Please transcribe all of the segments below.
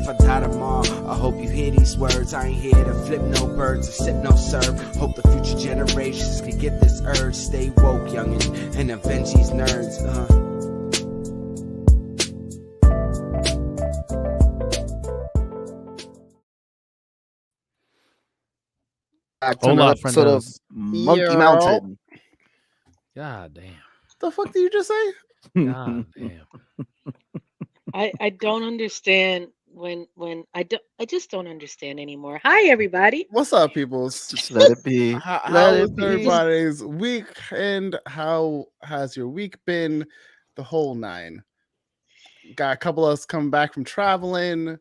if I die tomorrow. I hope you hear these words. I ain't here to flip no birds or sip no serve. Hope the future generations can get this urge. Stay woke, youngin', and avenge these nerds. Back to another episode of Monkey Mountain. God damn. The fuck did you just say? God damn. I don't understand when I just don't understand anymore. Hi everybody. What's up, peoples? Just let it be. How Let was it be. everybody's week, and how has your week been? The whole nine. Got a couple of us coming back from traveling.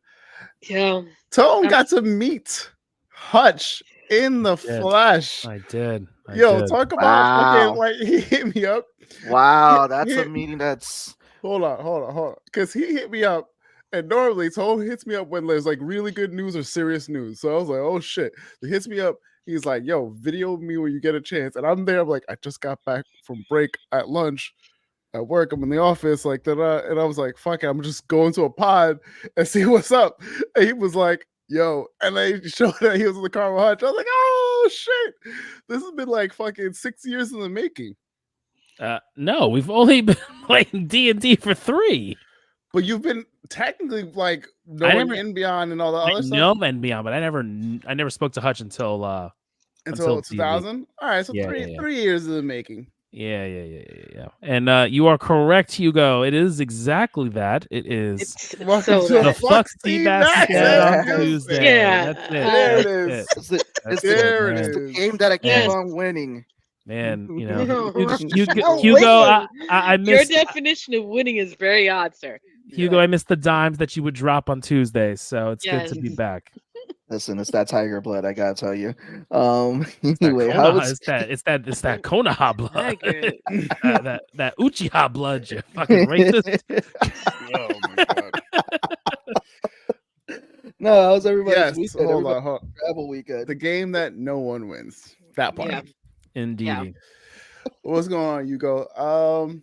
Yeah. Tone got to meet Hutch in the flesh. I did. Talk about fucking, like, he hit me up. Wow, that's a meeting that's... Hold on. Because he hit me up, and normally Tone hits me up when there's like really good news or serious news. So I was like, oh shit. He hits me up. He's like, yo, video me when you get a chance. And I'm there. I'm like, I just got back from break at lunch. At work, I'm in the office, like that, and I was like, "Fuck it, I'm just going to a pod and see what's up." And he was like, "Yo," and they showed that he was in the car with Hutch. I was like, "Oh shit, this has been like fucking 6 years in the making." No, we've only been playing D&D for 3. But you've been technically like knowing Inbeon and all the other stuff. I know Inbeon, but I never spoke to Hutch until 2000. All right, so three years in the making. Yeah. And you are correct, Hugo. It is exactly that. It is the fuck Sebastian on Tuesday. Yeah. That's it. There it is. It's the game that I keep on winning. Man, you know, Hugo, I missed your definition of winning is very odd, sir. Hugo, I missed the dimes that you would drop on Tuesdays, so it's good to be back. Listen, it's that tiger blood, I gotta tell you. Anyway, it's that Konoha blood. that Uchiha blood, you fucking racist. Oh my god. No, how's everybody? Yes, hold on. Travel weekend. The game that no one wins. That part. Yeah. Indeed. Yeah. What's going on, Hugo?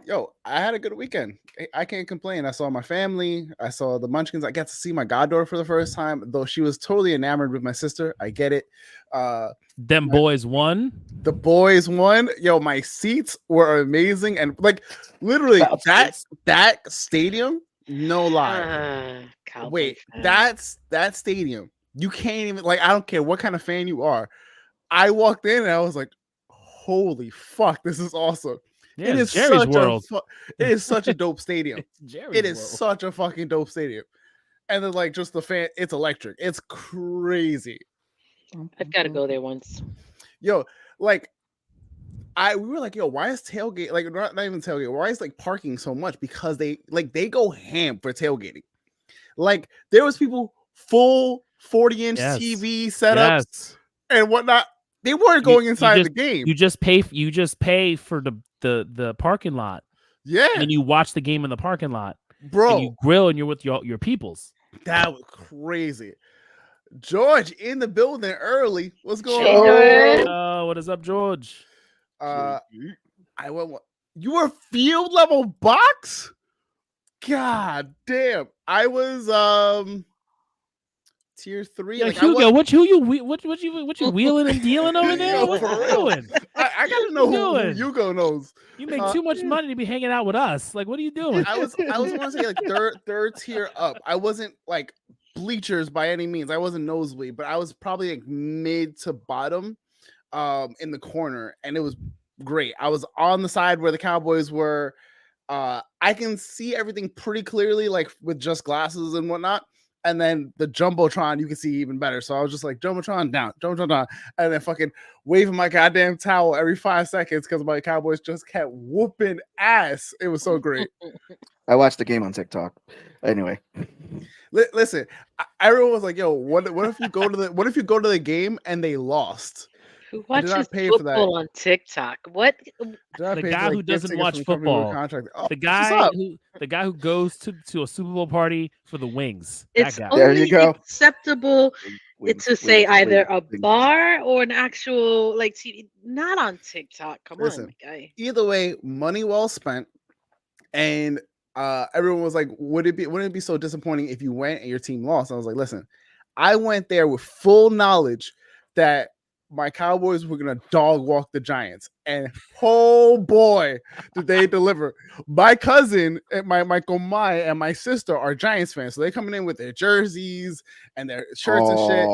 Yo, I had a good weekend. I can't complain. I saw my family. I saw the Munchkins. I got to see my goddaughter for the first time, though she was totally enamored with my sister. I get it. Them boys won. The boys won. Yo, my seats were amazing, and like literally that stadium. No lie. Wait, that stadium. You can't even like. I don't care what kind of fan you are. I walked in and I was like, "Holy fuck, this is awesome." Yeah, it is Jerry's such world. It is such a dope stadium. It is world. such a fucking dope stadium. And then like just the fan, it's electric. It's crazy. I've got to go there once. Yo, like we were like, yo, why is tailgate like not even tailgate? Why is like parking so much? Because they go ham for tailgating. Like there was people full 40-inch TV setups and whatnot. They weren't going inside the game. You just pay for the parking lot. Yeah. And you watch the game in the parking lot. Bro. And you grill and you're with your peoples. That was crazy. George in the building early. What's going on? Oh, what is up, George? I went. You were field level box? God damn. I was tier 3. Yeah, like, Hugo, what you wheeling and dealing over there? What you doing? I gotta know who Hugo knows. You make too much money to be hanging out with us. Like, what are you doing? I was want to say like third tier up. I wasn't like bleachers by any means. I wasn't nosebleed, but I was probably like mid to bottom in the corner, and it was great. I was on the side where the Cowboys were. I can see everything pretty clearly, like with just glasses and whatnot. And then the Jumbotron, you can see even better. So I was just like, Jumbotron down, and then fucking waving my goddamn towel every 5 seconds because my Cowboys just kept whooping ass. It was so great. I watched the game on TikTok. Anyway, listen, everyone was like, "Yo, what if you go to the game and they lost?" Who watches football on TikTok? What? The guy who doesn't watch football. Oh, the guy who goes to a Super Bowl party for the wings. It's that guy. There you go. Acceptable to say either a bar or an actual like TV, not on TikTok. Come on, my guy. Either way, money well spent. And everyone was like, wouldn't it be so disappointing if you went and your team lost? I was like, listen, I went there with full knowledge that my Cowboys were gonna dog walk the Giants, and oh boy, did they deliver! My cousin, and my Komai, and my sister are Giants fans, so they're coming in with their jerseys and their shirts and shit.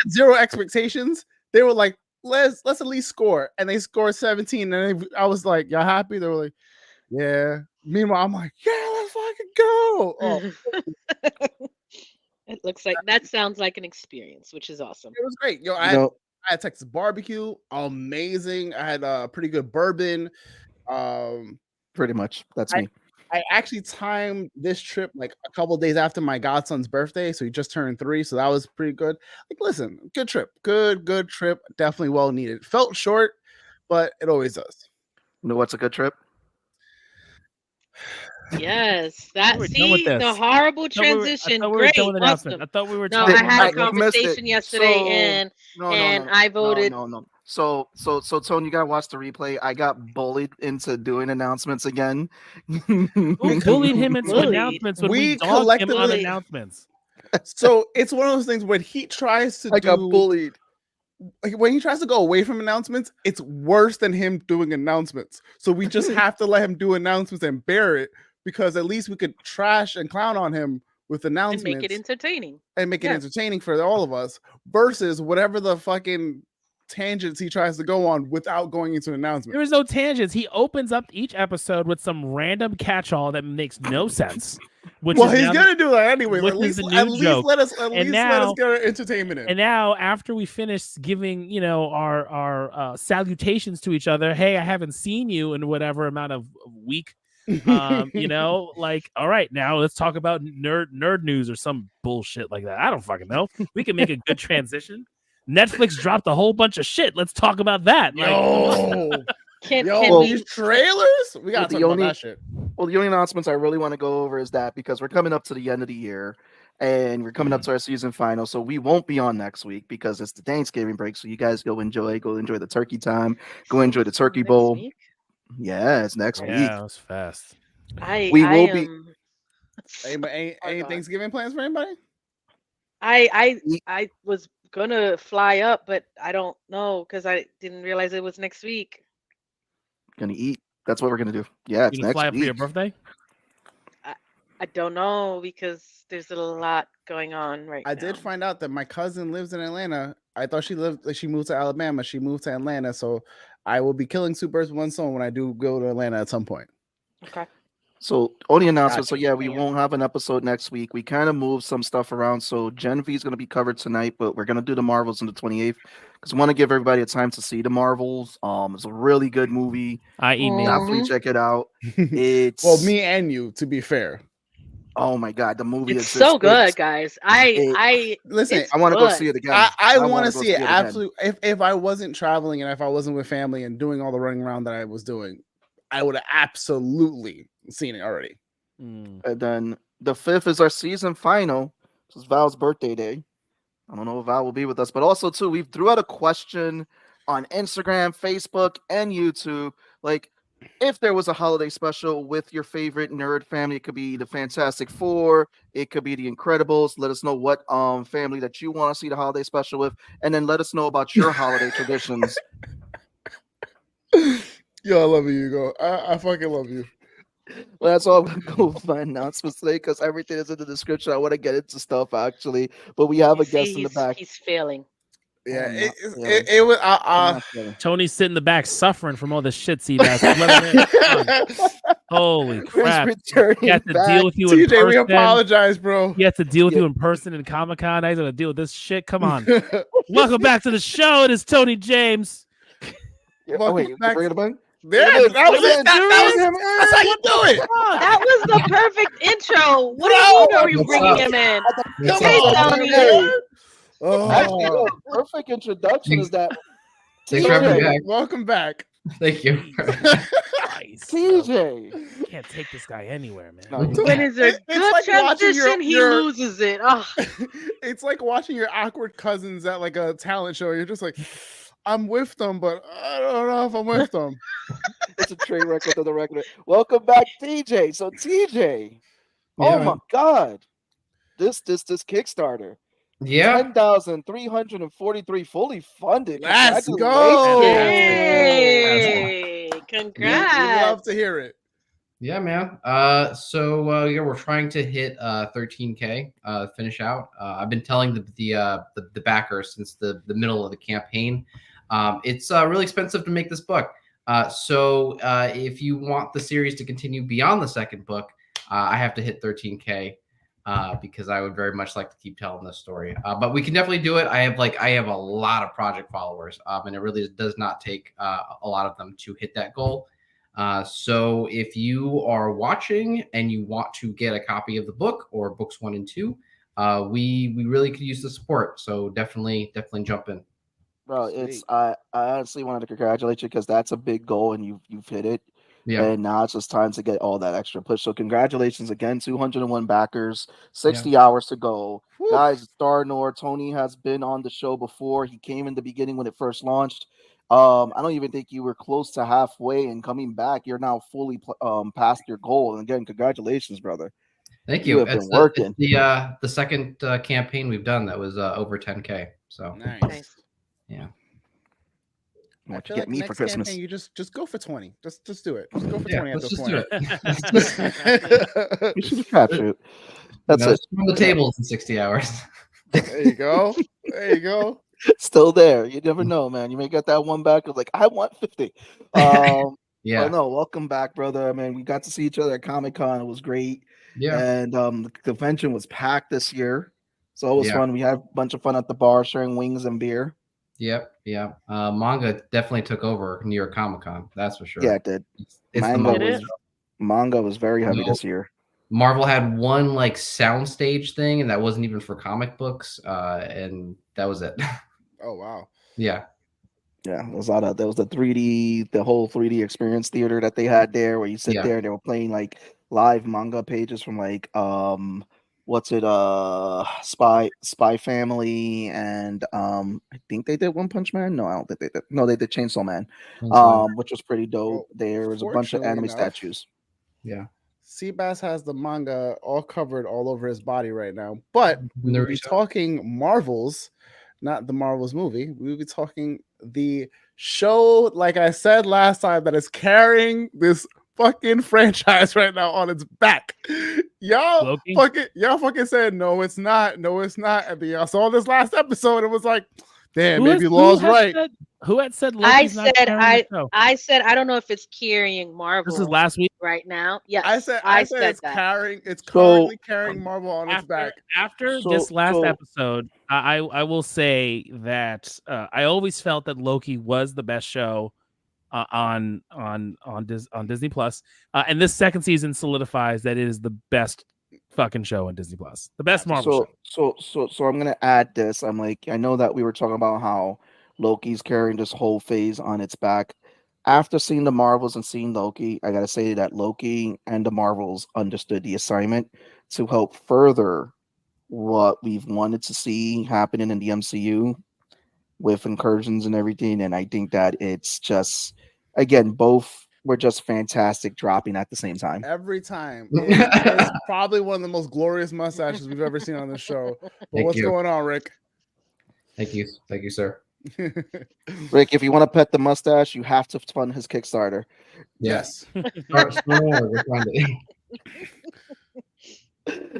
Zero expectations. They were like, let's at least score, and they scored 17. And I was like, y'all happy? They were like, yeah. Meanwhile, I'm like, yeah, let's fucking go. Oh. It looks like that sounds like an experience, which is awesome. It was great. Yo, I had Texas barbecue, amazing. I had a pretty good bourbon. Pretty much. That's me. I actually timed this trip like a couple days after my godson's birthday, so he just turned 3, so that was pretty good. Like, listen, good trip, good trip, definitely well needed. Felt short, but it always does. You know what's a good trip? Yes, that the horrible transition. Great, awesome. I thought we were. No, I had a conversation yesterday, and I voted. No. So Tony, you gotta watch the replay. I got bullied into doing announcements again. Who bullied him into announcements when we dogged him on announcements? So it's one of those things when he tries to. I got bullied. When he tries to go away from announcements, it's worse than him doing announcements. So we just have to let him do announcements and bear it, because at least we could trash and clown on him with announcements. And make it entertaining. And make it entertaining for all of us, versus whatever the fucking tangents he tries to go on without going into announcements. There is no tangents. He opens up each episode with some random catch-all that makes no sense. He's gonna do that anyway. At least let us get entertainment in. And now, after we finish giving, our salutations to each other, hey, I haven't seen you in whatever amount of week. Like, all right, now let's talk about nerd news or some bullshit like that. I don't fucking know. We can make a good transition. Netflix dropped a whole bunch of shit. Let's talk about that. These trailers? We gotta talk about that shit. Well, the only announcements I really want to go over is that because we're coming up to the end of the year and we're coming up to our season final, so we won't be on next week because it's the Thanksgiving break. So you guys go enjoy the turkey time, go enjoy the turkey bowl. Week? Yeah, it's next week. Yeah, it was fast. Any Thanksgiving plans for anybody? I was gonna fly up, but I don't know because I didn't realize it was next week. Gonna eat. That's what we're gonna do. Yeah, it's next fly up week. For your birthday? I don't know because there's a lot going on right now. I did find out that my cousin lives in Atlanta. I thought she moved to Alabama. She moved to Atlanta, so I will be killing 2 birds with one stone when I do go to Atlanta at some point. Okay. So only announcement. So yeah, we won't have an episode next week. We kind of moved some stuff around. So Gen V is going to be covered tonight, but we're going to do the Marvels on the 28th because we want to give everybody a time to see the Marvels. It's a really good movie. Definitely check it out. It's me and you, to be fair. Oh my god, the movie is so good, guys. I listen. I want to go see it again. I want to see it absolutely. If I wasn't traveling and if I wasn't with family and doing all the running around that I was doing, I would have absolutely seen it already. And then the 5th is our season final. This is Val's birthday day. I don't know if Val will be with us, but also too, we threw out a question on Instagram, Facebook, and YouTube. Like, if there was a holiday special with your favorite nerd family, it could be the Fantastic Four, it could be the Incredibles. Let us know what family that you want to see the holiday special with, and then let us know about your holiday traditions. Yo, I love you, Hugo. I fucking love you. Well, that's all I'm going to go with my announcements today because everything is in the description. I want to get into stuff actually, but we have a guest in the back. He's failing. Yeah, it was. Tony's sitting in the back suffering from all the shit Seabass. Holy crap! He had to deal with you in person. TJ, we apologize, bro. He had to deal with you in person in Comic-Con. I got to deal with this shit. Come on. Welcome back to the show. It is Tony James. Wait, bring it back. Yeah, that's how you do it. That was the perfect intro. What do you mean are you bringing him in? Hey, Tony. Actually, perfect introduction is that. Thanks for having me back. Welcome back. Thank you. Nice. TJ. Can't take this guy anywhere, man. When it's a good like transition, he loses it. Oh. It's like watching your awkward cousins at like a talent show. You're just like, I'm with them, but I don't know if I'm with them. That's a train wreck within the record. Welcome back, TJ. So TJ, oh Yeah, my man. God, this Kickstarter, Yeah. 10,343 fully funded. Let's Congratulations. Fantastic. Yay! We Congrats. love to hear it. Yeah, man. Yeah, we're trying to hit 13K finish out. I've been telling the backers since the middle of the campaign. It's really expensive to make this book. If you want the series to continue beyond the second book, I have to hit 13K because I would very much like to keep telling this story. But we can definitely do it. I have a lot of project followers, and it really does not take a lot of them to hit that goal. So if you are watching and you want to get a copy of the book or books 1 and 2, we really could use the support. So definitely jump in. Bro, Sweet. I honestly wanted to congratulate you because that's a big goal and you've hit it. Yeah. And now it's just time to get all that extra push. So congratulations again, 201 backers, 60 hours to go. Whew. Guys, Nor Tony has been on the show before. He came in the beginning when it first launched. I don't even think you were close to halfway, and coming back, you're now fully past your goal. And again, congratulations, brother. Thank You you. have It's been working. the second campaign we've done that was over 10K. So Nice. yeah. I What you feel get like me for next Christmas? campaign, you just go for 20. Just do it. Just go for Yeah, 20 at let's this just point. do it. We should crapshoot. That's You know, it. from the tables in 60 hours. There you go. There you go. Still there. You never know, man. You may get that one back. It's like, I want 50. Yeah. But no, welcome back, brother. I mean, we got to see each other at Comic-Con. It was great. Yeah. And the convention was packed this year. So it was Yeah. fun. We had a bunch of fun at the bar, sharing wings and beer. Yep. Yeah. Manga definitely took over New York Comic Con. That's for sure. Yeah, it did. It's the Manga Did manga was very heavy No. this year. Marvel had one like soundstage thing, and that wasn't even for comic books. And that was it. Oh, wow. Yeah. Yeah, there was the 3D, the whole 3D experience theater that they had there where you sit Yeah. there and they were playing like live manga pages from like Spy Family and I think they did One Punch Man. No, I don't think they did. No, they did Chainsaw Man. Which was pretty dope. Well, There was a bunch of fortunately anime enough, statues. Yeah. Seabass has the manga all covered all over his body right now. But we There will we be go. talking Marvels, not the Marvels movie. We will be talking the show, like I said last time, that is carrying this fucking franchise right now on its back. Y'all Loki? fucking said no, it's not. And then y'all saw this last episode. It was like, damn, Who maybe has- Law's who has right. said- who had said I Loki's not said carrying the show? I said I don't know if it's carrying Marvel This is last week. right now. Yes, I said it's that. carrying. It's So- currently carrying Marvel on its back. After So- this last so- episode, I will say that I always felt that Loki was the best show on Disney Plus, and this second season solidifies that it is the best fucking show on Disney Plus, the best Marvel show. So I'm gonna add this. I'm like, I know that we were talking about how Loki's carrying this whole phase on its back. After seeing the Marvels and seeing Loki, I gotta say that Loki and the Marvels understood the assignment to help further what we've wanted to see happening in the MCU with incursions and everything. And I think that it's just, again, both were just fantastic dropping at the same time. Every time. It's probably one of the most glorious mustaches we've ever seen on this show. But Thank what's you. going on, Rick? Thank you, sir. Rick, if you want to pet the mustache, you have to fund his Kickstarter. Yes. We're trying to-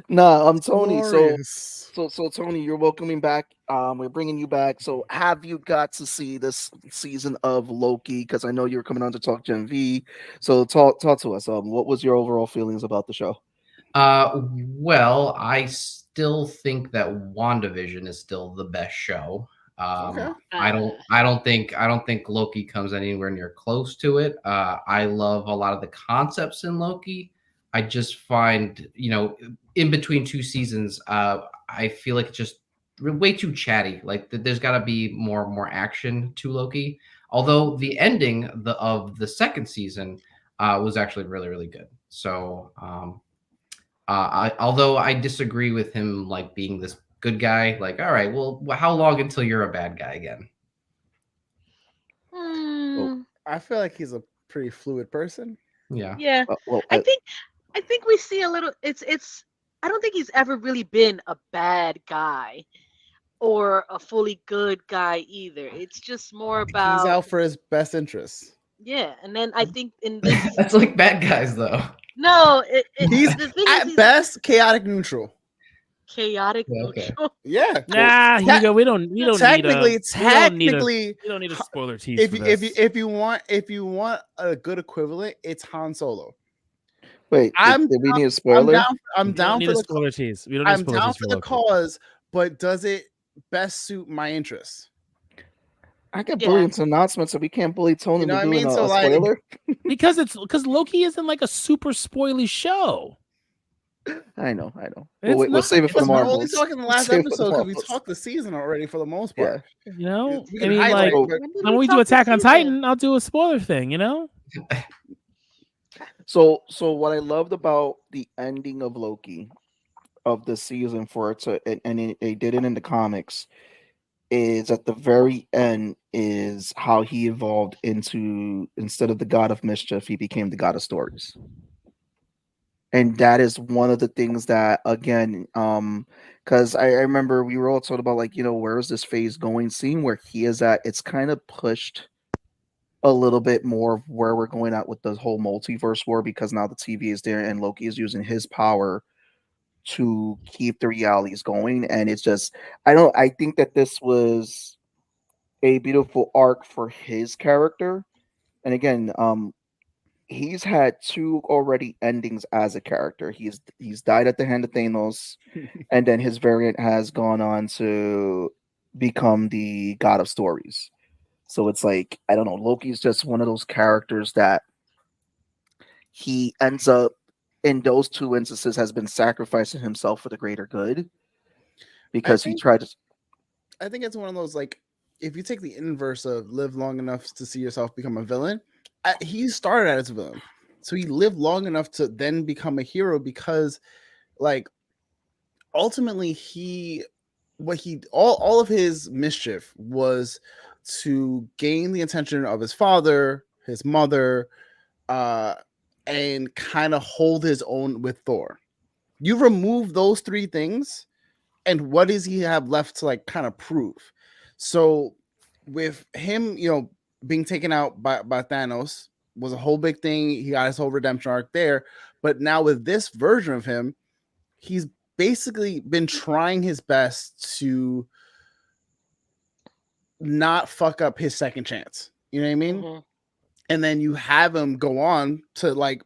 Nah, I'm Tony. Glorious. So Tony, you're welcoming back. We're bringing you back. So have you got to see this season of Loki? Because I know you were coming on to talk Gen V. So talk to us. What was your overall feelings about the show? Well, I still think that WandaVision is still the best show. Okay. I don't think Loki comes anywhere near close to it. I love a lot of the concepts in Loki. I just find, in between two seasons, I feel like it's just way too chatty. Like there's got to be more action to Loki. Although the ending of the second season was actually really, really good. So, although I disagree with him like being this good guy, like, all right, well, how long until you're a bad guy again? Hmm. I feel like he's a pretty fluid person. Yeah. Yeah. Well, I think we see a little. It's. I don't think he's ever really been a bad guy or a fully good guy either. It's just more He's about out for his best interests. yeah. And then I think in this That's like bad guys though. no, He's the thing is at he's best chaotic neutral. chaotic Yeah, okay. neutral. Yeah. Nah, Te- Hugo, we don't need technically, a technically, we don't need a spoiler tease if for you, this. if you want a good equivalent, it's Han Solo. wait, I'm did we need a I'm spoiler? down. I'm we don't down need for a the. spoiler tease. We don't need a I'm spoiler down tease for for the Loki. cause, but does it best suit my interests? I get Yeah. brilliant announcements, so we can't bully Tony You know into what I doing mean? So, a like- spoiler. Because Loki isn't like a super spoily show. I know. It's We'll not. save it for the It's not. We're only Marvels. talking the last Save it for the episode because we Marvels. talked the season already for the most Yeah. part. You know, We I can mean, highlight, like but- When did when we do talk this Attack on season? Titan, I'll do a spoiler thing. You know, So what I loved about the ending of Loki of the season for it to they did it in the comics is at the very end is how he evolved into, instead of the god of mischief, he became the god of stories. And that is one of the things that, again, because I remember we were all talking about, like, where is this phase going? Seeing where he is at, it's kind of pushed a little bit more of where we're going at with the whole multiverse war, because now the TV is there and Loki is using his power to keep the realities going. And it's just, I think that this was a beautiful arc for his character. And again, he's had 2 already endings as a character. He's died at the hand of Thanos, and then his variant has gone on to become the god of stories. So it's like, I don't know, Loki's just one of those characters that he ends up in those 2 instances has been sacrificing himself for the greater good, because he think- tried to. I think it's one of those, like, if you take the inverse of live long enough to see yourself become a villain, he started out as a villain, so he lived long enough to then become a hero, because, like, ultimately all of his mischief was to gain the attention of his father, his mother, and kind of hold his own with Thor. You remove those 3 things, and what does he have left to, like, kind of prove? So with him, being taken out by Thanos was a whole big thing. He got his whole redemption arc there. But now with this version of him, he's basically been trying his best to not fuck up his second chance. You know what I mean? Mhm. And then you have him go on to, like,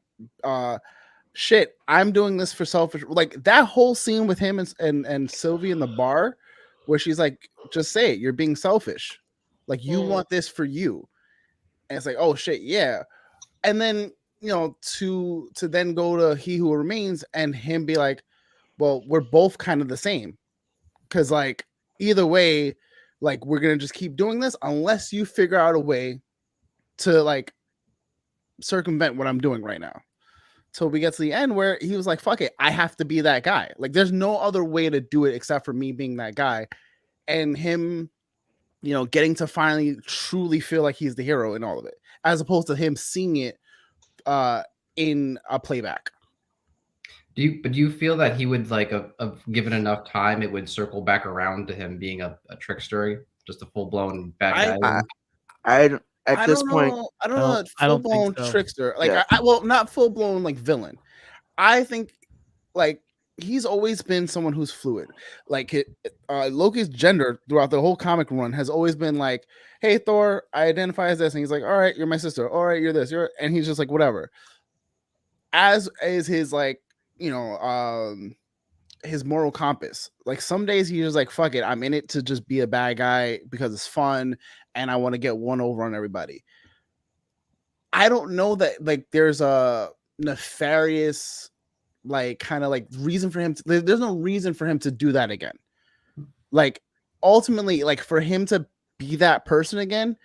shit, I'm doing this for selfish. Like, that whole scene with him and Sylvie in the bar, where she's like, just say it, you're being selfish. Like, you want this for you. And it's like, oh shit, yeah. And then, to then go to He Who Remains and him be like, well, we're both kind of the same. Because, like, either way, like, we're gonna just keep doing this unless you figure out a way to, like, circumvent what I'm doing right now. So we get to the end where he was like, fuck it, I have to be that guy. Like, there's no other way to do it except for me being that guy. And him, getting to finally truly feel like he's the hero in all of it, as opposed to him seeing it in a playback. Do you feel that he would, like, given enough time, it would circle back around to him being a trickster, just a full blown bad guy? At this point, I don't know. I Full don't think blown so. trickster. Like, Yeah. well, not full blown, like, villain. I think, like, he's always been someone who's fluid. Like, Loki's gender throughout the whole comic run has always been like, hey, Thor, I identify as this. And he's like, all right, you're my sister. All right, you're this. And he's just like, whatever. As is his, like, his moral compass. Like, some days he's just like, fuck it, I'm in it to just be a bad guy because it's fun and I want to get one over on everybody. I don't know that, like, there's a nefarious, like, kind of, like, reason for him to, there's no reason for him to do that again. Like, ultimately, like, for him to be that person again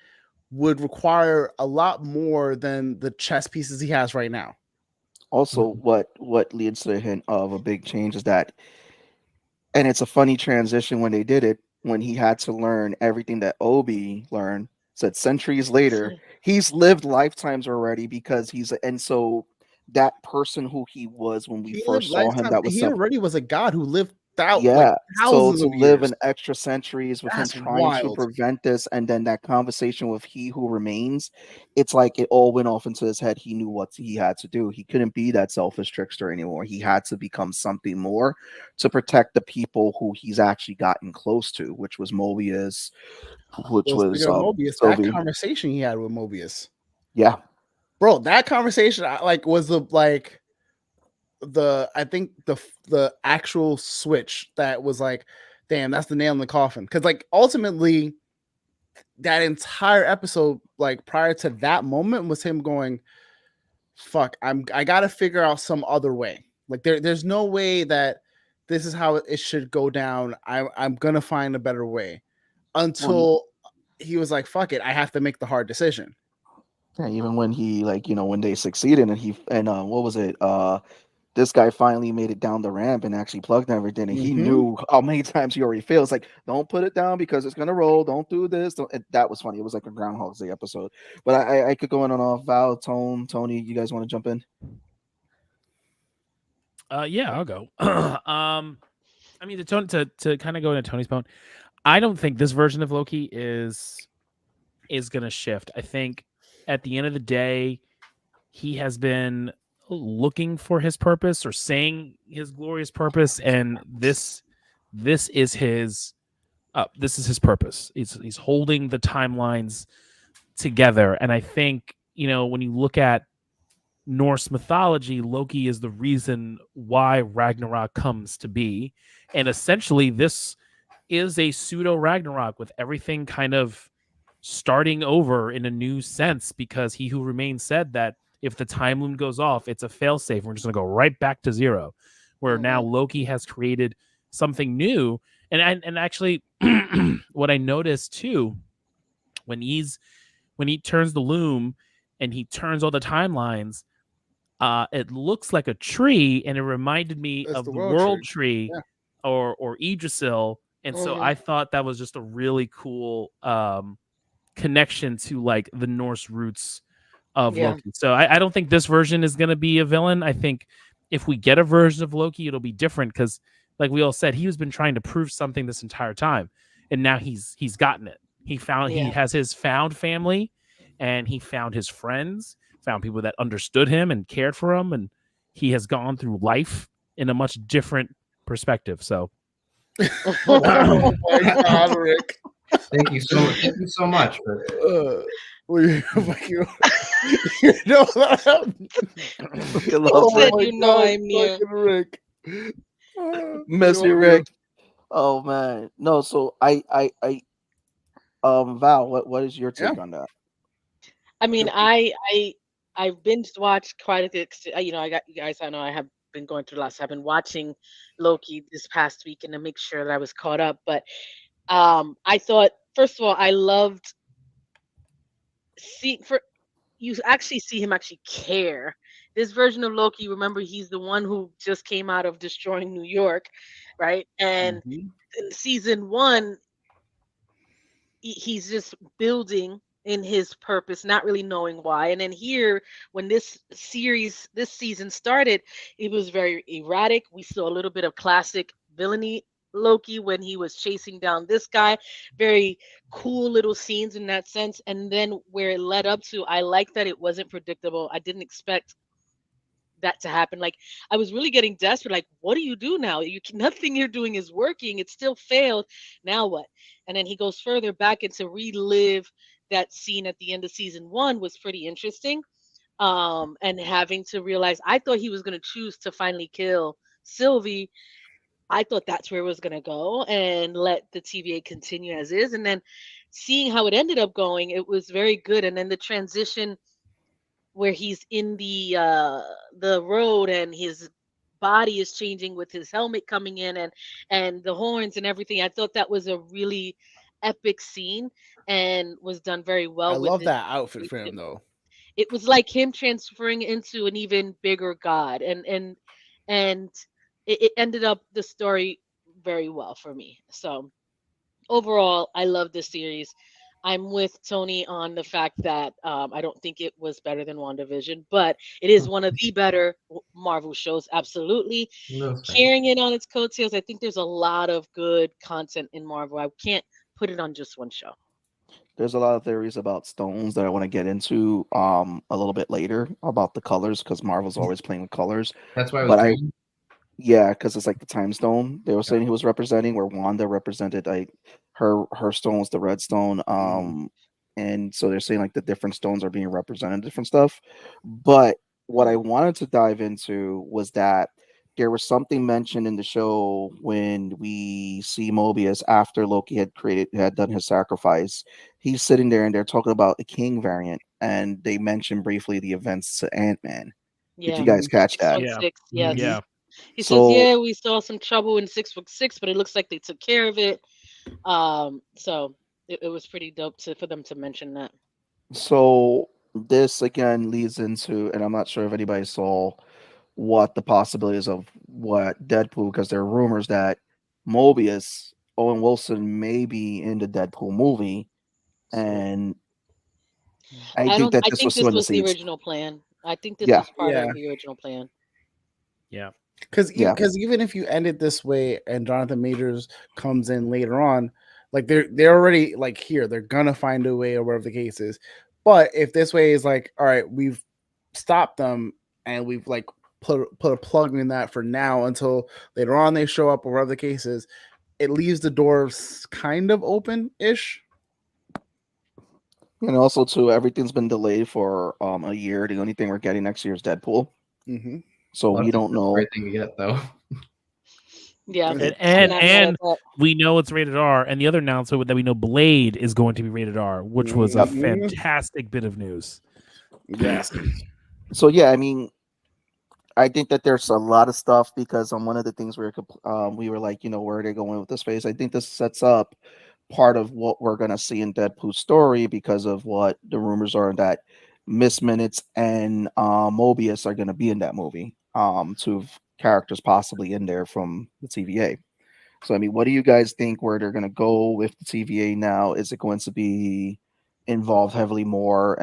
would require a lot more than the chess pieces he has right now. also what leads to the hint of a big change is that, and it's a funny transition when they did it, when he had to learn everything that Obi learned, said centuries later. He's lived lifetimes already because and so that person who he was when we He lived first saw him, lifetime. that was He already was a god who lived out like yeah. So thousands to of live years. an extra centuries with him That's trying to wild. prevent this, and then that conversation with he who remains, it's like it all went off into his head. He knew what he had to do. He couldn't be that selfish trickster anymore. He had to become something more to protect the people who he's actually gotten close to, which was Mobius, which Well, was speaking of Mobius, that Sylvie. conversation he had with Mobius, Yeah. bro, that conversation was I think the actual switch that was like, damn, that's the nail in the coffin. Because like ultimately, that entire episode, like prior to that moment, was him going, "Fuck, I gotta figure out some other way. Like there's no way that this is how it should go down. I'm gonna find a better way." Until he was like, "Fuck it, I have to make the hard decision." Yeah, even when he when they succeeded and what was it? This guy finally made it down the ramp and actually plugged everything, and he knew how many times he already failed. It's like, don't put it down because it's gonna roll. Don't do this. That was funny. It was like a Groundhog's Day episode. But I could go in on a Val, Tony. You guys want to jump in? Yeah, I'll go. I mean, to kind of go into Tony's point, I don't think this version of Loki is gonna shift. I think at the end of the day, he has been looking for his purpose or saying his glorious purpose, and this is his purpose. He's holding the timelines together, and I think when you look at Norse mythology, Loki is the reason why Ragnarok comes to be, and essentially this is a pseudo Ragnarok with everything kind of starting over in a new sense, because He Who Remains said that if the time loom goes off, it's a failsafe. We're just going to go right back to zero, where now Loki has created something new. And actually, what I noticed too, when he turns the loom and he turns all the timelines, it looks like a tree, and it reminded me of the world tree, Yeah. or Yggdrasil. And so I thought that was just a really cool connection to like the Norse roots of Loki. So I don't think this version is going to be a villain. I think if we get a version of Loki, it'll be different because, like we all said, he has been trying to prove something this entire time, and now he's gotten it. He has his found family, and he found his friends, found people that understood him and cared for him, and he has gone through life in a much different perspective. So, Oh my God, Rick. Thank you so much. You know that? I'm mute. Rick. Messy Rick. Oh man, no. So I Val, what is your take on that? I mean, I've binge watched quite a bit. I got you guys. I know I have been going through lots. I've been watching Loki this past weekend to make sure that I was caught up. But I thought, first of all, I loved you actually see him actually care. This version of Loki, remember, he's the one who just came out of destroying New York, right? And in season 1, he's just building in his purpose, not really knowing why. And then here, when this season started, it was very erratic. We saw a little bit of classic villainy Loki when he was chasing down this guy. Very cool little scenes in that sense. And then where it led up to, I like that it wasn't predictable. I didn't expect that to happen. Like, I was really getting desperate. Like, what do you do now? Nothing you're doing is working. It still failed. Now what? And then he goes further back, and to relive that scene at the end of season 1 was pretty interesting. And having to realize, I thought he was going to choose to finally kill Sylvie. I thought that's where it was going to go and let the TVA continue as is. And then seeing how it ended up going, it was very good. And then the transition where he's in the road and his body is changing with his helmet coming in and the horns and everything. I thought that was a really epic scene and was done very well. I with love it. that outfit for him though. It was like him transferring into an even bigger god, and it ended up the story very well for me. So overall, I love this series. I'm with Tony on the fact that I don't think it was better than WandaVision, but it is one of the better Marvel shows. Absolutely, No, that's fair. carrying it on its coattails. I think there's a lot of good content in Marvel. I can't put it on just one show. There's a lot of theories about stones that I want to get into a little bit later about the colors because Marvel's always playing with colors. That's why I was But I green. Yeah, because it's like the time stone they were saying he was representing, where Wanda represented like her stone was the red stone. And so they're saying like the different stones are being represented, different stuff. But what I wanted to dive into was that there was something mentioned in the show when we see Mobius after Loki had done his sacrifice. He's sitting there and they're talking about a King variant, and they mentioned briefly the events to Ant-Man. Did Yeah, you guys catch that? Yeah. 616. Yes. Yeah. He says, So "Yeah, we saw some trouble in 616, but it looks like they took care of it." So it was pretty dope for them to mention that. So this again leads into, and I'm not sure if anybody saw what the possibilities of what Deadpool, because there are rumors that Mobius, Owen Wilson, may be in the Deadpool movie, So and I think that I this think was still this in the was the seeds. original plan. I think this Yeah, was part yeah, of the original plan. Yeah. because yeah, even if you end it this way and Jonathan Majors comes in later on, like they're already like here, they're gonna find a way or whatever the case is. But if this way is like, all right, we've stopped them and we've like put a plug in that for now until later on they show up or whatever the case is, it leaves the doors kind of open ish. and also too, everything's been delayed for a year. The only thing we're getting next year is Deadpool, Mm-hmm. so Well, we don't that's a know. great thing to get, though. Yeah, And And I'm and not mad at and that. we know it's rated R. And the other announcement that we know Blade is going to be rated R, which was a Yep. fantastic bit of news. Yes. So yeah, I mean, I think that there's a lot of stuff because on one of the things we were like, where are they going with this phase? I think this sets up part of what we're gonna see in Deadpool's story because of what the rumors are that Miss Minutes and Mobius are gonna be in that movie. Two characters possibly in there from the TVA. So I mean, what do you guys think where they're gonna go with the TVA now? Is it going to be involved heavily more?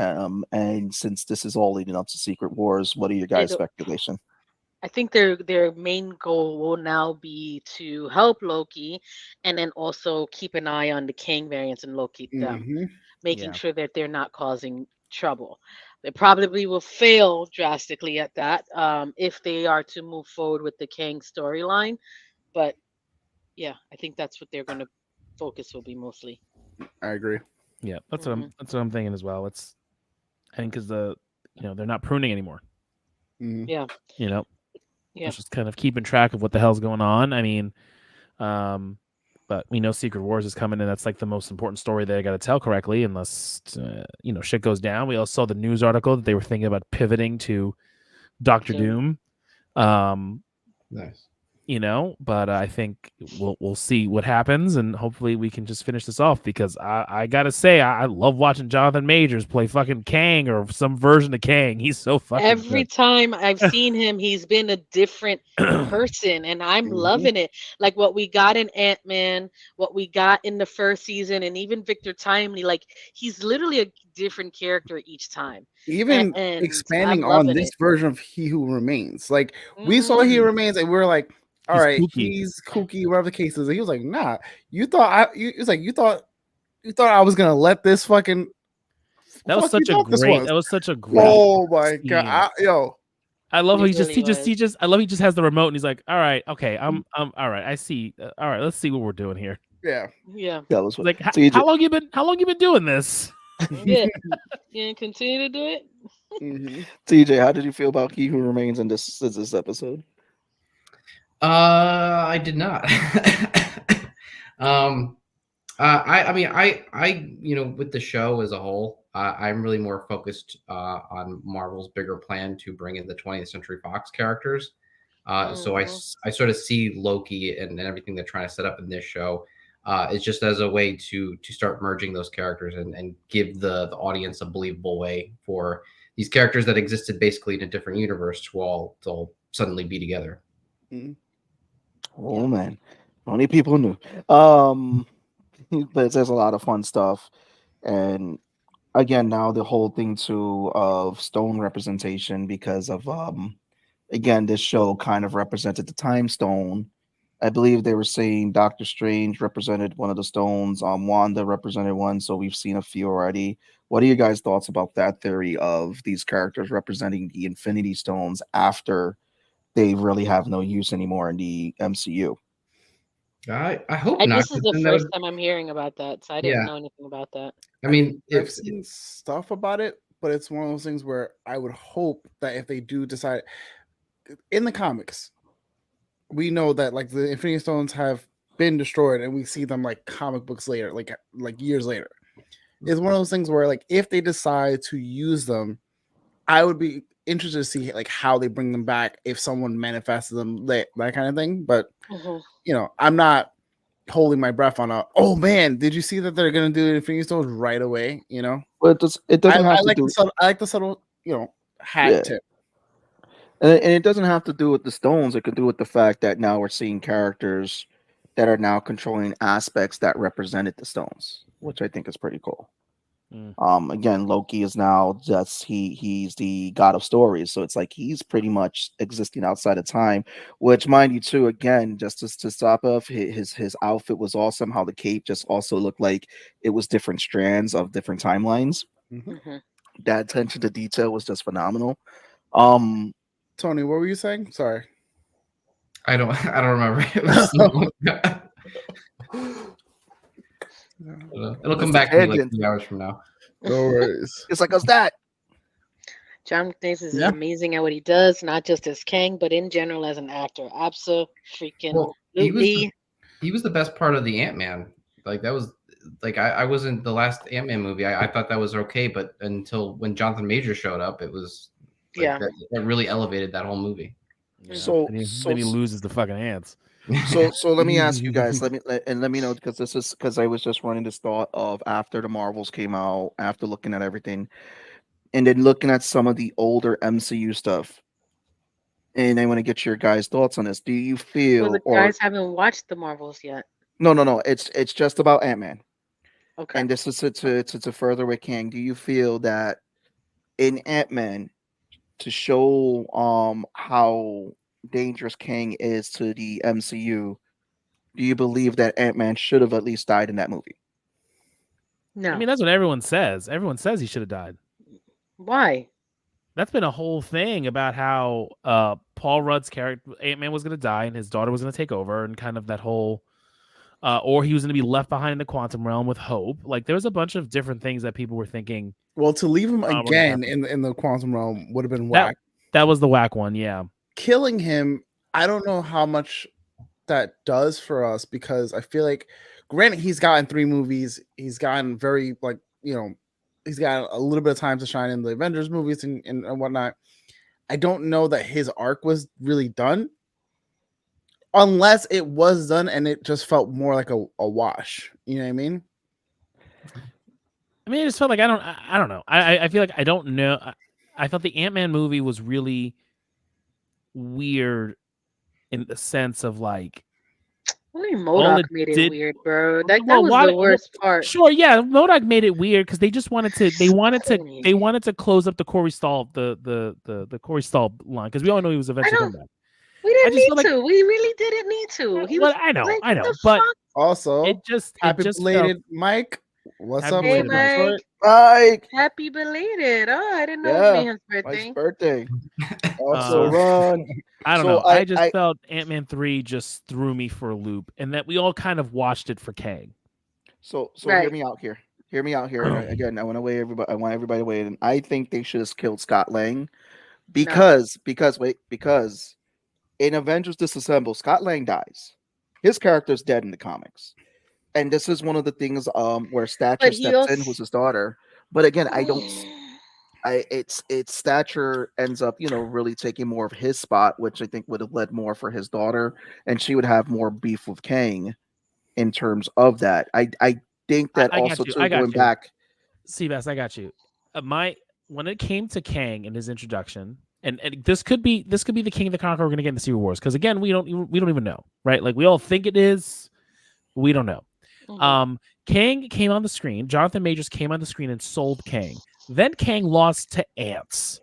And since this is all leading up to Secret Wars, what are your guys' It, speculation? I think their main goal will now be to help Loki, and then also keep an eye on the Kang variants and locate them, Mm-hmm. making Yeah. sure that they're not causing trouble. They probably will fail drastically at that if they are to move forward with the Kang storyline. But yeah, I think that's what they're going to focus will be mostly. I agree. Yeah. Mhm. That's what I'm thinking as well. I think because they're not pruning anymore. Mm-hmm. Yeah, You know, yeah, it's just kind of keeping track of what the hell's going on. I mean, but we know Secret Wars is coming, and that's like the most important story they got to tell correctly, unless shit goes down. We also saw the news article that they were thinking about pivoting to Doctor Doom. Doom. Nice. But I think we'll see what happens, and hopefully we can just finish this off because I gotta say I love watching Jonathan Majors play fucking Kang or some version of Kang. He's so fucking Every time I've seen him, he's been a different good. person, and I'm Mm-hmm. loving it. Like what we got in Ant-Man, what we got in the first season, and even Victor Timely. Like he's literally a different character each time, Even and I'm expanding on loving this it. version of He Who Remains. Like we saw Hmm He Who Remains and we were like, all He's right, kooky. he's kooky, whatever the case is. And he was like, nah, you thought it's like you thought I was gonna let this fucking That was fuck you such a thought this great. was. That was such a Yeah. great Oh my god. scene. Yo. I love how It he just really was. I love he just has the remote and he's like, all right, okay, I'm all right. I see. All right, let's see what we're doing here. Yeah. Yeah, That was what Like, TJ. how long you been doing this? yeah. Yeah, continue to do it. Mm-hmm. TJ, how did you feel about He Who Remains in this episode? I did not. um, I mean, with the show as a whole, I'm really more focused on Marvel's bigger plan to bring in the 20th Century Fox characters. So Hmm I sort of see Loki and everything they're trying to set up in this show is just as a way to start merging those characters and give the audience a believable way for these characters that existed basically in a different universe to all suddenly be together. Oh Yeah. man, only people knew. Um, but there's a lot of fun stuff. And again, now the whole thing too of stone representation because of again, this show kind of represented the time stone. I believe they were saying Doctor Strange represented one of the stones, Wanda represented one, so we've seen a few already. What are you guys' thoughts about that theory of these characters representing the Infinity Stones after they really have no use anymore in the MCU? I hope not. This is 'Cause the then first time I'm hearing about that, so I didn't Yeah. know anything about that. I mean, I've if seen stuff about it, but it's one of those things where I would hope that if they do decide in the comics, we know that like the Infinity Stones have been destroyed, and we see them like comic books later, like years later. It's one of those things where like if they decide to use them, I would be interested to see like how they bring them back if someone manifests them, that kind of thing. But I'm not holding my breath on oh man, did you see that they're gonna do Infinity Stones right away? But it doesn't have I to like do. the subtle hat Yeah. tip. And it doesn't have to do with the stones. It could do with the fact that now we're seeing characters that are now controlling aspects that represented the stones, which I think is pretty cool. Again, Loki is now just he's the god of stories, so it's like he's pretty much existing outside of time. Which, mind you, too, again, just to stop off, his outfit was awesome. How the cape just also looked like it was different strands of different timelines. That attention to detail was just phenomenal. Tony, what were you saying? Sorry. I don't remember. It was so long ago. It'll come back to me like 3 hours from now. No worries. It's like, what's that? John thinks is amazing at what he does, not just as Kang, but in general as an actor. Absolutely. He was the best part of the Ant-Man. Like that was like I wasn't the last Ant-Man movie. I thought that was okay, but until when Jonathan Majors showed up, it was like that really elevated that whole movie. Yeah. So then he loses the fucking ants. So let me ask you guys. Let me know, because I was just running this thought of after the Marvels came out, after looking at everything, and then looking at some of the older MCU stuff, and I want to get your guys' thoughts on this. Do you feel? The guys haven't watched the Marvels yet. No. It's just about Ant-Man. Okay. And this is to further with Kang. Do you feel that in Ant-Man, to show how dangerous Kang is to the MCU, do you believe that Ant-Man should have at least died in that movie? No. I mean, that's what everyone says. Everyone says he should have died. Why? That's been a whole thing about how Paul Rudd's character, Ant-Man, was going to die and his daughter was going to take over, and kind of that whole, or he was going to be left behind in the quantum realm with Hope. Like, there was a bunch of different things that people were thinking. Well, to leave him again in the quantum realm would have been whack. That was the whack one, yeah. Killing him, I don't know how much that does for us, because I feel like, granted, he's gotten 3 movies. He's gotten very, like, he's got a little bit of time to shine in the Avengers movies and whatnot. I don't know that his arc was really done, unless it was done and it just felt more like a wash. You know what I mean? I mean, it just felt like I don't know. I feel like I don't know. I felt the Ant-Man movie was really weird in the sense of like, only MODOK made it weird, bro. That was the worst part. Sure, yeah, MODOK made it weird because they just wanted to close up the Corey Stoll the Corey Stoll line, because we all know he was eventually coming back. We didn't need to. We really didn't need to. He was. I know, but also it just belated Mike. What's up, Mike? Mike, happy belated. Oh, I didn't know it was his birthday. Mike's birthday. Also, Ron. I don't know. I just felt Ant-Man 3 just threw me for a loop, and that we all kind of watched it for Kang. So hear me out here. Hear me out here. Again, I want everybody to wait. And I think they should have killed Scott Lang because in Avengers Disassemble, Scott Lang dies. His character's dead in the comics. And this is one of the things where Stature steps in, who's his daughter. But again, it's Stature ends up, really taking more of his spot, which I think would have led more for his daughter, and she would have more beef with Kang in terms of that. I think that going back. Seabass, I got you. When it came to Kang and his introduction, and this could be the King of the Conqueror we're going to get in the Secret Wars, because again, we don't even know, right? Like, we all think it is, we don't know. Kang came on the screen. Jonathan Majors came on the screen and sold Kang. Then Kang lost to ants.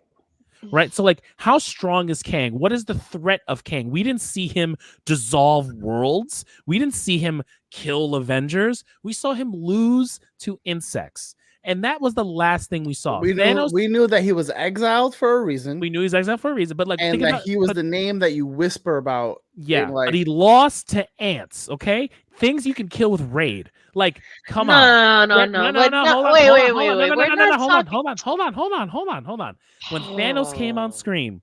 Right? So, like, how strong is Kang? What is the threat of Kang? We didn't see him dissolve worlds. We didn't see him kill Avengers. We saw him lose to insects. And that was the last thing we saw. We knew that he was exiled for a reason. We knew he was exiled for a reason, but like, and think that about, he was the name that you whisper about. Yeah, like, but he lost to ants. Okay, things you can kill with raid. Like, come on. No. Hold on. Wait. Hold on. When Thanos came on screen,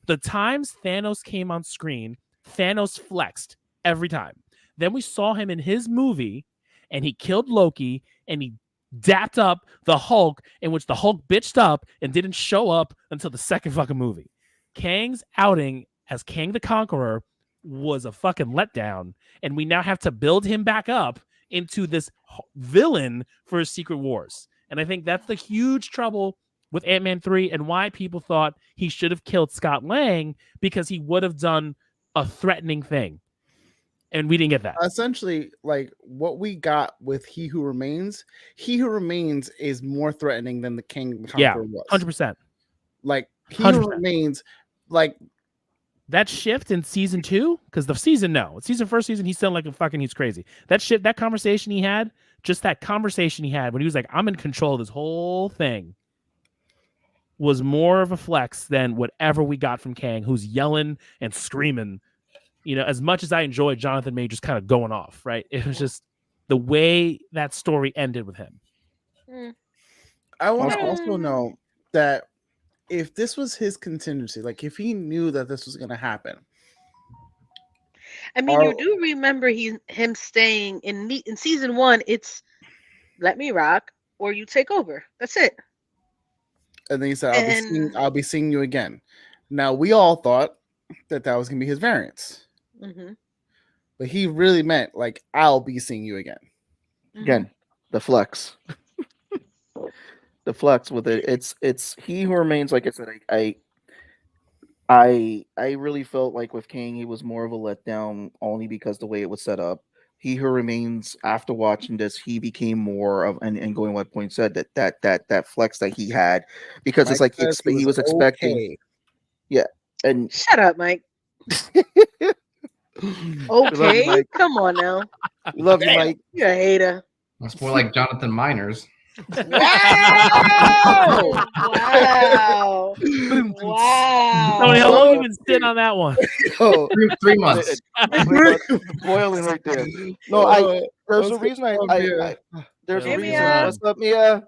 the times Thanos came on screen, Thanos flexed every time. Then we saw him in his movie, and he killed Loki, and he dapped up the Hulk, in which the Hulk bitched up and didn't show up until the second fucking movie. Kang's outing as Kang the Conqueror was a fucking letdown, and we now have to build him back up into this villain for Secret Wars. And I think that's the huge trouble with Ant-Man 3 and why people thought he should have killed Scott Lang, because he would have done a threatening thing. And we didn't get that. Essentially, like what we got with He Who Remains is more threatening than the King Conqueror was. 100%. Like He 100%. Who Remains, like that shift in season 2, because the season first season, he's still like he's crazy. That conversation he had, just that conversation he had when he was like, I'm in control of this whole thing, was more of a flex than whatever we got from Kang, who's yelling and screaming. You know, as much as I enjoyed Jonathan Majors kind of going off, right? It was just the way that story ended with him. I want to also know that if this was his contingency, like if he knew that this was going to happen. I mean, you do remember him staying in season 1. It's let me rock or you take over. That's it. And then he said, I'll be seeing you again. Now, we all thought that was going to be his variance. Mm-hmm. But he really meant like, I'll be seeing you again. Again, the flex. The flex with it. It's He Who Remains. Like I said, I really felt like with Kang, he was more of a letdown only because the way it was set up. He Who Remains, after watching this, he became more of and going what Point said, that flex that he had, because it's like he was expecting. Okay. Yeah. And shut up, Mike. Okay, Mike. Come on now. Love you, Mike. You're a hater. That's more like Jonathan Miners. Wow! Wow! Tony, how long have you been sitting on that one? Oh, 3 months. Boiling right there. No, there's a reason there's a reason. What's up, Mia?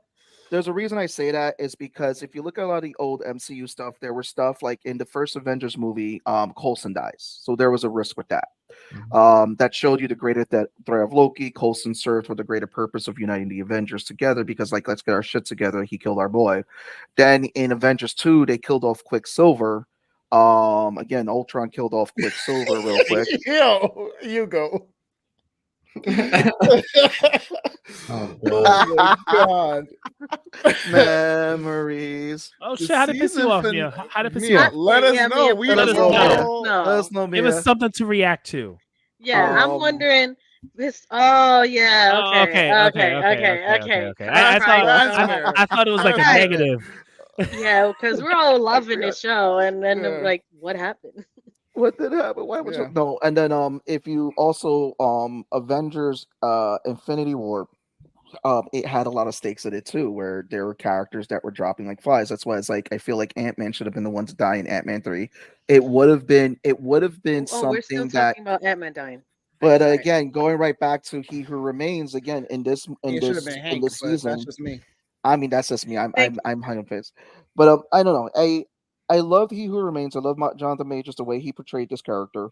There's a reason I say that is because if you look at a lot of the old MCU stuff, there was stuff like in the first Avengers movie, Coulson dies. So there was a risk with that. That showed you the greater threat of Loki. Coulson served for the greater purpose of uniting the Avengers together because, like, let's get our shit together. He killed our boy. Then in Avengers 2, they killed off Quicksilver. Again, Ultron killed off Quicksilver real quick. Yo, you go. Oh, my God. Memories. Oh shit! How did it piss you off, Mia? How did it piss you off? Let us know. Let us know. Let us know, Mia. It was something to react to. Yeah, I'm wondering. This. Oh yeah. Okay. I thought it was like a negative. Yeah, because we're all loving the show, and then like, what happened? What did happen? Why was it? No, and then if you also Avengers Infinity War, it had a lot of stakes in it too, where there were characters that were dropping like flies. That's why it's like I feel like Ant-Man should have been the one to die in Ant-Man 3. It would have been something we're still talking about Ant-Man dying. But again, going right back to He Who Remains again in this season. That's just me. I mean, that's just me. I'm hung in face. But I don't know. I love He Who Remains. I love Jonathan Majors, the way he portrayed this character.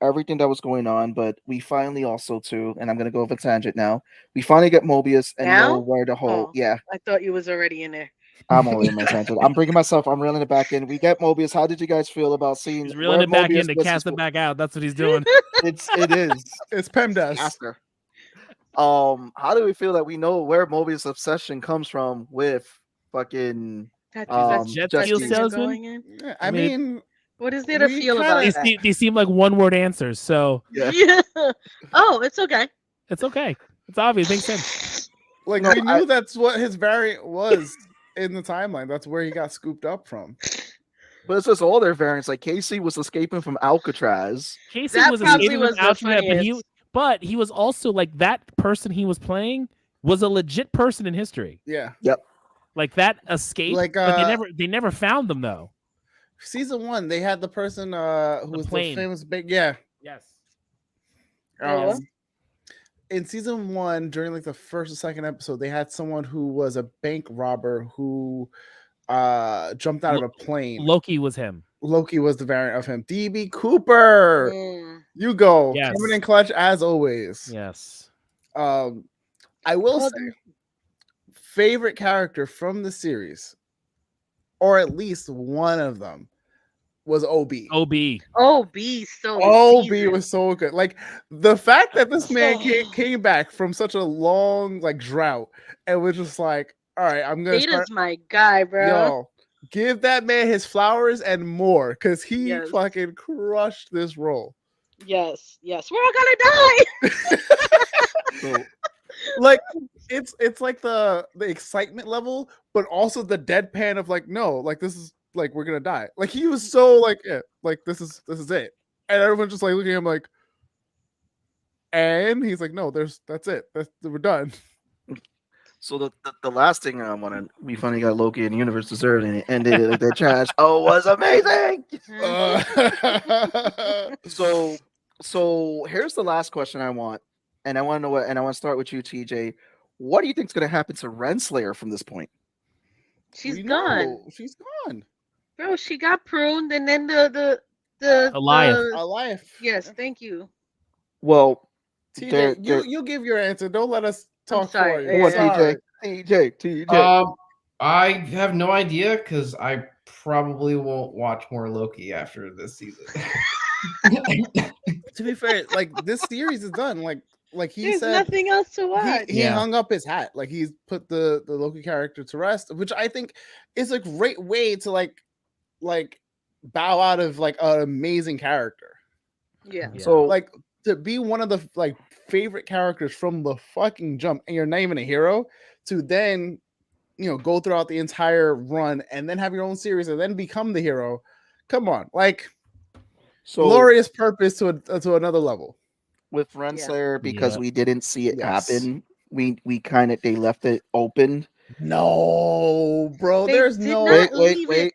Everything that was going on, but we finally also too, and I'm gonna go off a tangent now. We finally get Mobius and know where the whole I thought you was already in there. I'm only in my tangent. I'm reeling it back in. We get Mobius. How did you guys feel about seeing? He's reeling it back in to cast it back out. That's what he's doing. It is. It's PEMDAS. After. How do we feel that we know where Mobius' obsession comes from with fucking jet fuel salesman? Yeah, I mean, what is there to feel about that? They seem like one-word answers, so yeah. Oh, it's okay. It's okay. It's obvious. Makes sense. Like No, we knew that's what his variant was in the timeline. That's where he got scooped up from. But it's just all their variants. Like Casey was escaping from Alcatraz. Casey That was probably escaping was from the Alcatraz, funniest. but he was also like that person he was playing was a legit person in history. Yeah. Like that escape, Like, but they never found them though. Season 1, they had the person who was plane. the famous big yes. Oh, yeah? In season 1, during like the first or second episode, they had someone who was a bank robber who jumped out of a plane. Loki was him. Loki was the variant of him. DB Cooper, you go. Yes. Coming in clutch as always. Yes. I will Well, say, favorite character from the series, or at least one of them, was OB. OB. So OB seasoned. was so good. Like the fact that this man came back from such a long like drought and was just like, all right, I'm gonna Data's start. my guy, bro. Yo, give that man his flowers and more, because he Yes. fucking crushed this role. Yes. We're all gonna die. So Like it's like the excitement level, but also the deadpan of like, no, like this is like we're gonna die. Like he was so like, yeah, like this is it, and everyone's just like looking at him like, and he's like, no, that's it, we're done. So the last thing I want to, we finally got Loki and the universe deserved, and it ended like that trash. Oh, it was amazing. So here's the last question I want, and I want to know what, and I want to start with you, TJ. What do you think is going to happen to Renslayer from this point? She's We gone, know, she's gone. bro. She got pruned, and then the Goliath. A life. Yes, thank you. Well, TJ, you give your answer. Don't let us talk sorry. for you. what, Yeah. TJ. I have no idea because I probably won't watch more Loki after this season. To be fair, like this series is done. Like he There's said, nothing else to watch. he Yeah. hung up his hat. Like he's put the Loki character to rest, which I think is a great way to like bow out of like an amazing character. Yeah. So Like to be one of the like favorite characters from the fucking jump, and you're not even a hero, to then go throughout the entire run and then have your own series and then become the hero. Come on, like glorious purpose to another level. with Renslayer, because Yeah. we didn't see it Yes. happen, we kind of, they left it open. No, bro, They there's did no not Wait. leave it.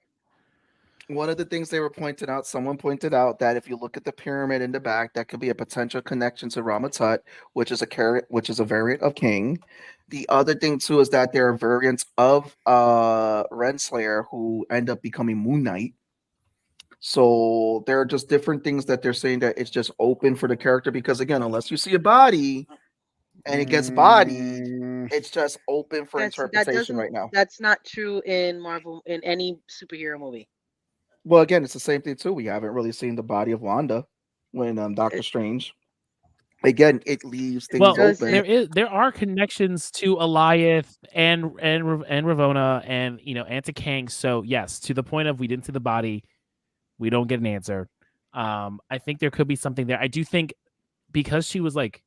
One of the things they were pointing out, someone pointed out that if you look at the pyramid in the back, that could be a potential connection to Ramatut, which is a variant of King. The other thing too is that there are variants of Renslayer who end up becoming Moon Knight. So there are just different things that they're saying that it's just open for the character, because again, unless you see a body and it gets bodied, it's just open for interpretation right now. That's not true in Marvel, in any superhero movie. Well, again, it's the same thing too. We haven't really seen the body of Wanda when Doctor Strange. Again, it leaves things open. There are connections to Goliath and Ravonna and and to Kang. So yes, to the point of we didn't see the body, we don't get an answer. I think there could be something there. I do think because she was like,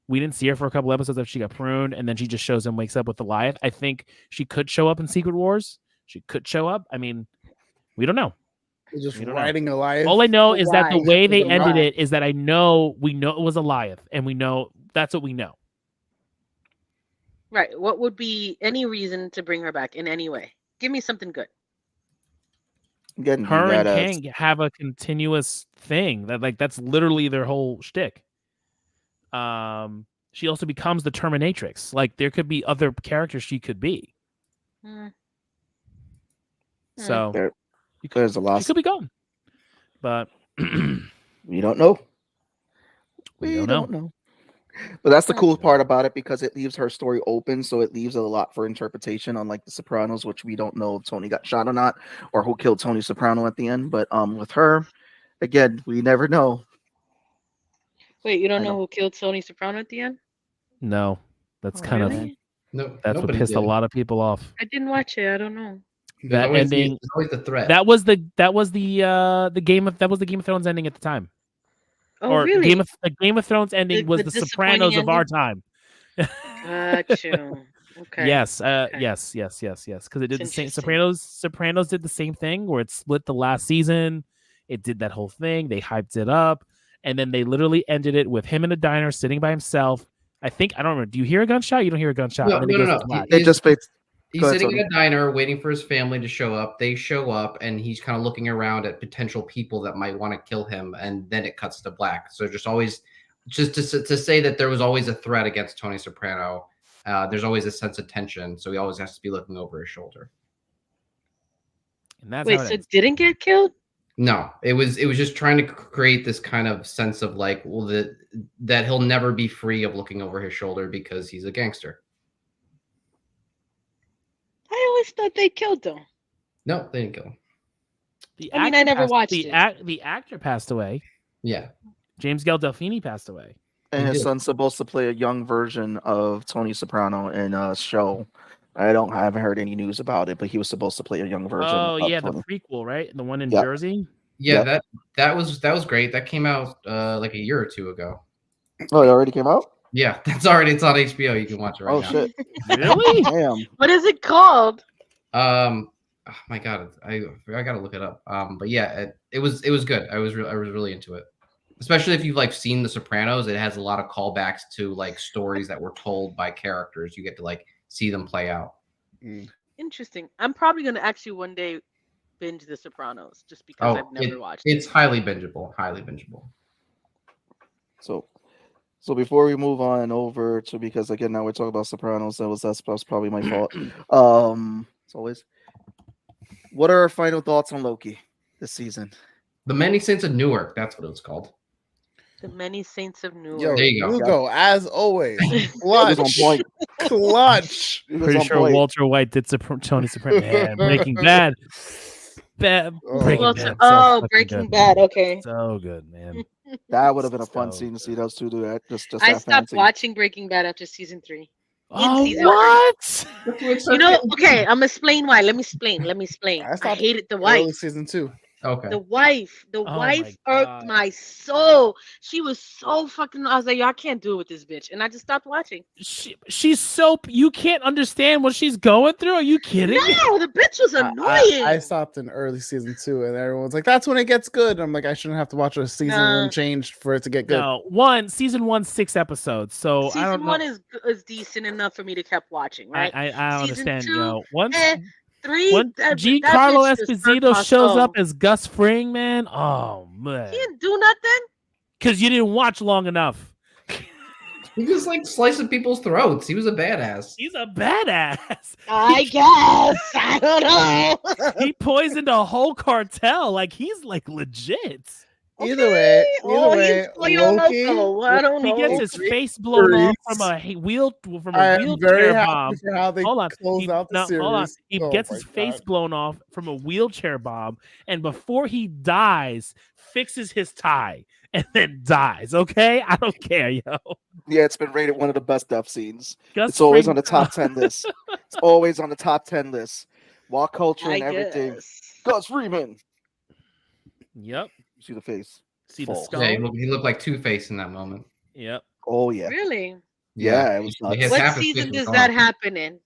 we didn't see her for a couple episodes after she got pruned, and then she just shows and wakes up with Goliath. I think she could show up in Secret Wars. She could show up. I mean, we don't know. Just riding Goliath. All I know is that the way they Why? ended it is that we know it was Goliath, and we know that's what we know. Right. What would be any reason to bring her back in any way? Give me something good. Again, Her and Kang have a continuous thing that's literally their whole shtick. She also becomes the Terminatrix. Like there could be other characters she could be. So there's a lot. She could be gone, but we don't know. We don't know. But that's the cool part about it, because it leaves her story open, so it leaves a lot for interpretation, unlike The Sopranos, which we don't know if Tony got shot or not, or who killed Tony Soprano at the end. But with her, again, we never know. Wait, you don't know who killed Tony Soprano at the end? No, that's kind of that's what pissed a lot of people off. I didn't watch it. I don't know. That ending, it's always the threat. That was the Game of Thrones ending at the time. Oh, or really? Game of Thrones ending was the Sopranos of our time. Got you. Okay. Yes, Okay. yes. Because it did the It's same. interesting. Sopranos did the same thing where it split the last season. It did that whole thing. They hyped it up, and then they literally ended it with him in a diner sitting by himself. I don't remember. Do you hear a gunshot? You don't hear a gunshot. No, And then no, it no, goes no. to black. It just fades. Go He's ahead, sitting Tony. in a diner waiting for his family to show up. They show up, and he's kind of looking around at potential people that might want to kill him, and then it cuts to black. So just to say that there was always a threat against Tony Soprano. There's always a sense of tension, so he always has to be looking over his shoulder. And that's Wait, how it so ends. didn't get killed? No, it was just trying to create this kind of sense of like, well, that he'll never be free of looking over his shoulder because he's a gangster. I always thought they killed him. No, they didn't kill him. I never watched the it. The actor passed away. Yeah. James Gandolfini passed away. And He his did. son's supposed to play a young version of Tony Soprano in a show. I haven't heard any news about it, but he was supposed to play a young version. Oh of yeah, Tony. the prequel, right? The one in Yep. Jersey. Yeah, Yep. that was great. That came out like a year or two ago. Oh, it already came out? Yeah, it's on HBO. You can watch it right Oh now. shit! Really? Damn. What is it called? Oh my god, I gotta look it up. But yeah, it was good. I was really into it, especially if you've like seen The Sopranos. It has a lot of callbacks to like stories that were told by characters. You get to like see them play out. Interesting. I'm probably gonna actually one day binge The Sopranos just because I've never watched it. It's highly bingeable. Highly bingeable. So before we move on over to, because again now we're talking about Sopranos, that's probably my fault. As always, what are our final thoughts on Loki this season? The Many Saints of Newark. That's what it was called. The Many Saints of Newark. Yo, There you go. Hugo, as always, He was on clutch, point. clutch. He was Pretty on sure point. Walter White did Tony Soprano. Man, Breaking Bad. Breaking Well, Bad. So oh, fucking Breaking good. Bad. Okay. So good, man. That would have been a fun So scene to see good. those two do that. Just I that stopped fancy. watching Breaking Bad after season 3. Oh, season what? You know, okay, I'm gonna explain why. Let me explain. I I stopped hated the Early wife. season 2. Okay. The wife my irked God. my soul. She was so fucking. I was like, yo, I can't do it with this bitch, and I just stopped watching. She's so you can't understand what she's going through. Are you kidding? No, the bitch was annoying. I stopped in early season 2, and everyone's like, "That's when it gets good." I'm like, I shouldn't have to watch a season one change for it to get good. No, season 1, 6 episodes. So I don't Season know. 1 is decent enough for me to keep watching, right? I Season understand, 2, yo. Once 3, when that Giancarlo bitch just hurt Esposito my shows soul. up as Gus Fring, man. Oh man, He didn't do nothing. because you didn't watch long enough. He was like slicing people's throats. He was a badass. He's a badass. I guess I don't know. He poisoned a whole cartel. Like he's like legit. Either way, he's Loki. I don't He know. gets his face blown off from a I am very wheelchair happy bomb. for how they Hold on. closed out the series. Hold on. He Oh gets my his face God. blown off from a wheelchair bomb, and before he dies, fixes his tie and then dies. Okay, I don't care, yo. Yeah, it's been rated one of the best death scenes. Gus It's always Fring- on the top 10 list. It's always on the top 10 list. Walk culture and I everything. guess. Gus Freeman. Yep. You see the face. See the Full. skull. Yeah, he looked like Two-Face in that moment. Yep. Oh yeah. Really? Yeah, it was nuts. His What half his season face was does gone. that happen in?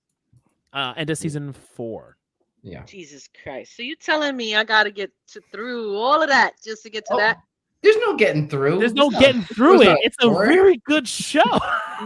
End of season 4. Yeah. Jesus Christ! So you telling me I gotta get through all of that just to get to Oh, that? There's no getting through. There's no It's not- getting through it's it. not It's a boring. very good show.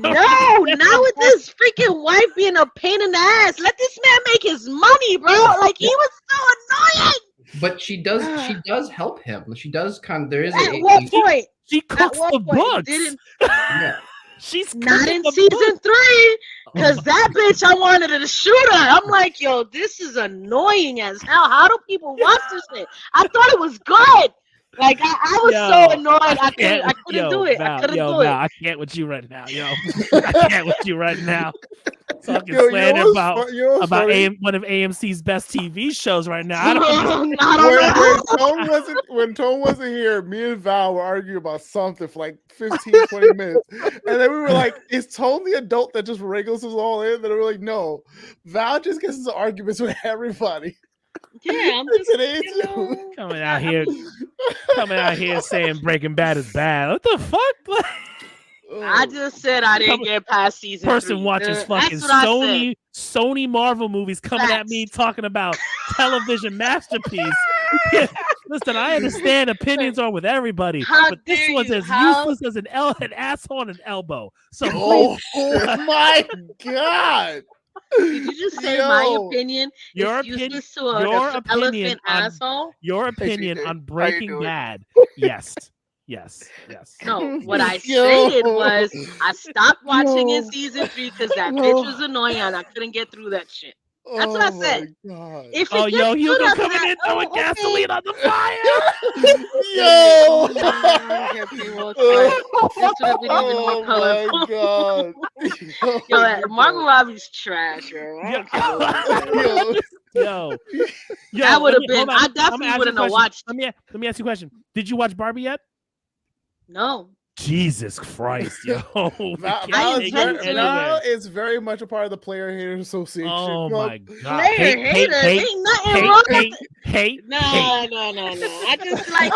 No, not with this freaking wife being a pain in the ass. Let this man make his money, bro. Like he was so annoying. But she does help him. She does kind of. There is At what point? She At cooks what the point? books. Didn't yeah. She's not cooking in the season books. 3. Because that bitch, I wanted her to shoot her. I'm like, yo, this is annoying as hell. How do people watch this shit? I thought it was good. Like I was Yo, so annoyed. I couldn't yo, do it. Val, I couldn't yo, do Val, it. I can't with you right now, yo. I can't with you right now. Talking Yo, slander what's about funny? one of AMC's best TV shows right now. I don't I don't know. When Tone wasn't here, me and Val were arguing about something for like 15, 20 minutes. And then we were like, is Tone the adult that just wrangles us all in? Then we were like, no. Val just gets into arguments with everybody. Yeah, I'm just Today you too. know, coming out here saying Breaking Bad is bad. What the fuck? I just said I didn't get past season Person 3. watches fucking That's what I said. Sony Marvel movies coming at me talking about television masterpiece. Yeah, listen, I understand opinions are with everybody, How but this dare one's you? as How- useless as an asshole on an elbow. So Oh, please, my god! Did you just say my Yo. opinion Your is opinion- useless to your an opinion elephant on- asshole? your opinion TJ, on how you Breaking doing? Bad, yes. No, what I Yo. stated was I stopped watching in Yo. season 3 because that Yo. bitch was annoying and I couldn't get through that shit. That's what I said. Oh my god. If it Oh, gets yo, good Hugo after coming that, in throwing okay. gasoline on the fire. Yo. This would have been even more colorful. my god. Yo, Margot Robbie's trash, yo. I don't care what you say. Yo, That would let have me- been. hold on. I I'm gonna definitely ask you wouldn't a have question. watched. Let me ask you a question. Did you watch Barbie yet? No. Jesus Christ, yo. We Val, can't I take intend it to. Val anywhere. is very much a part of the Player Haters Association. Oh Club. my god. Player haters. Ain't nothing wrong with it. hate. No. I just like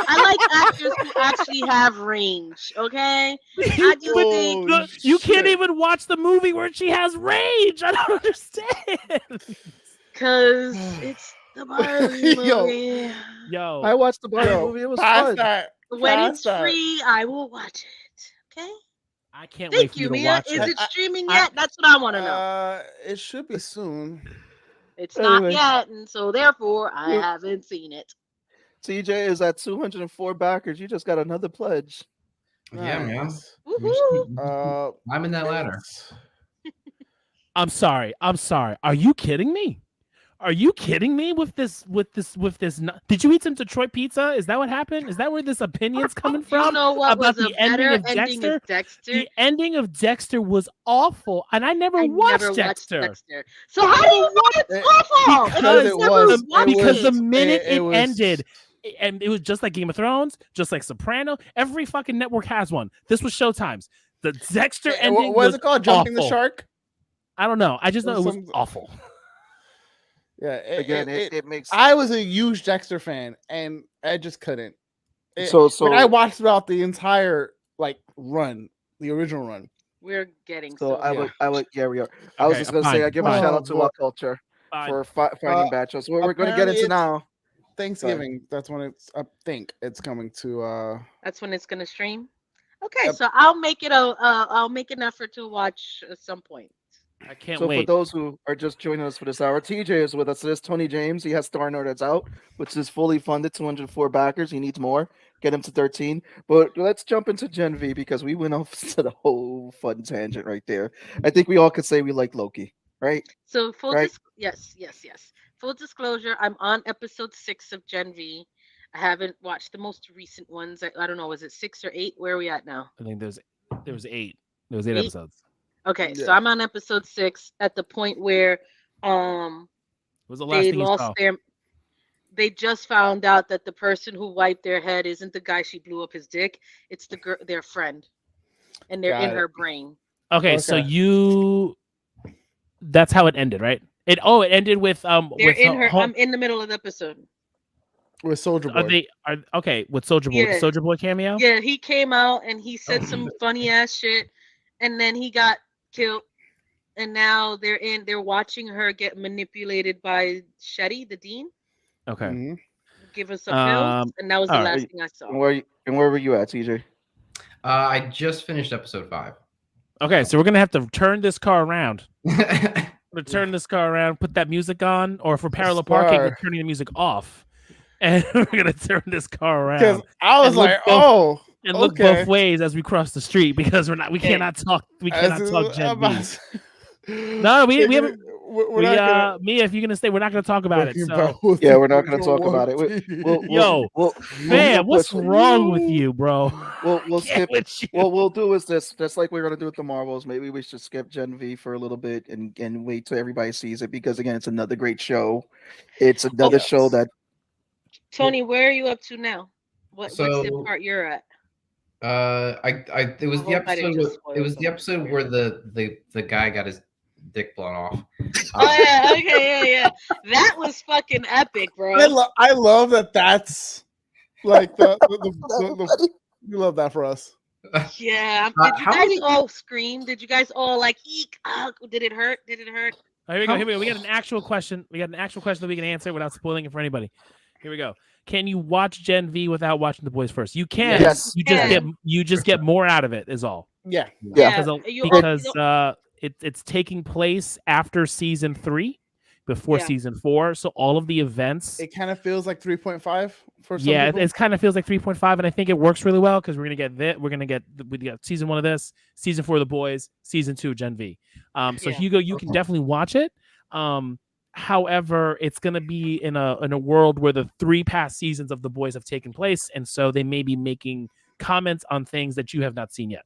actors who actually have range. Okay. I just think Look, you can't shit. even watch the movie where she has range. I don't understand. because it's the Barbie Yo. movie. Yo, I watched the Barbie Yo, movie. It was past fun. that. When past it's that. free, I will watch it. Okay. I can't wait Thank for you, you to Mia. watch Is it. it streaming I- yet? That's what I want to know. It should be soon. It's not anyway. yet, and so therefore I You- haven't seen it. TJ is at 204 backers. You just got another pledge. Yeah, man. Nice. Woohoo! I'm in that ladder. It's- I'm sorry. Are you kidding me? Are you kidding me with this? Did you eat some Detroit pizza? Is that what happened? Is that where this opinion's coming from? You know what about was a the ending better of ending Dexter? of Dexter? The ending of Dexter was awful, and I never watched Dexter. So how do you know it's awful? Because It's it never was- watched because the it. minute it was- ended, and it was just like Game of Thrones, just like Soprano. Every fucking network has one. This was Showtime's. The Dexter ending What is was it called? Jumping the awful. Shark? I don't know. I just know it was Some- awful. Yeah. Again, it makes I was a huge Dexter fan, and I just couldn't. so I watched throughout the entire run, the original run. We're getting so so I would yeah, we are. I was Okay, just gonna fine, say I give a fine. shout out to Oh, our culture Fine. for finding bachelors. What we're gonna get apparently into now. Thanksgiving. That's when it's. I think it's coming to. That's when it's gonna stream. Okay, Yep. so I'll make it I'll make an effort to watch at some point. I can't So wait. for those who are just joining us for this hour, TJ is with us. This is Tony James. He has Star Nerd that's out, which is fully funded, 204 backers. He needs more. Get him to 13. But let's jump into Gen V because we went off to the whole fun tangent right there. I think we all could say we like Loki, right? So Right. yes. Full disclosure, I'm on episode 6 of Gen V. I haven't watched the most recent ones. I don't know, is it 6 or 8? Where are we at now? I think there was 8. There was 8 Eight? episodes. Okay, so Yeah. I'm on episode 6 at the point where What was the last they thing you lost saw? they just found out that the person who wiped their head isn't the guy she blew up his dick. It's their friend. And they're in Got it. her brain. Okay, so Okay. that's how it ended, right? It ended with They're with in her home- I'm in the middle of the episode. with Soldier are Boy. they are okay with Soldier Boy, the Yeah. Soldier Boy cameo? Yeah, he came out and he said Oh. some funny ass shit, and then he got killed. And now they're watching her get manipulated by Shetty, the dean, Okay. Mhm. give us some pills, and that was the all right. last thing I saw. And where were you at, TJ? I just finished episode 5. Okay, so we're gonna have to turn this car around. Yeah, We're gonna turn this car around, put that music on, or for parallel parking, we're Star. turning the music off. And we're gonna turn this car Because around I was And look like, both- oh, and look okay. both ways as we cross the street because we cannot talk Gen V. No, we haven't. Mia, if you're gonna stay, we're not gonna talk about it. So, Yeah, we're not gonna talk about it. man, what's wrong with you, bro? We'll Get skip. with you. What we'll do is this, just like we're gonna do with the Marvels. Maybe we should skip Gen V for a little bit and wait till everybody sees it because again, it's another great show. It's another show that Tony, where are you up to now? What's the So- part you're at? it was I the hope I didn't episode. just spoil It was the something episode for where you. the guy got his dick blown off. Oh yeah, okay, yeah. That was fucking epic, bro. I love that. That's like the you love that for us. Yeah. Did you how guys many- all scream? Did you guys all like eek? Did it hurt? Did it hurt? All right, here we go. We got an actual question. We got an actual question that we can answer without spoiling it for anybody. Here we go. Can you watch Gen V without watching The Boys first? You can. Yes. You just get more out of it. Is all. Yeah. Yeah. Because it's taking place after season 3, before Yeah. season 4. So all of the events. It kind of feels like 3.5 for some Yeah, people. it kind of feels like 3.5, and I think it works really well because we're gonna get we got season 1 of this, season 4 of The Boys, season 2 of Gen V. So Yeah. Hugo, you can definitely watch it. However, it's gonna be in a world where the 3 past seasons of The Boys have taken place, and so they may be making comments on things that you have not seen yet.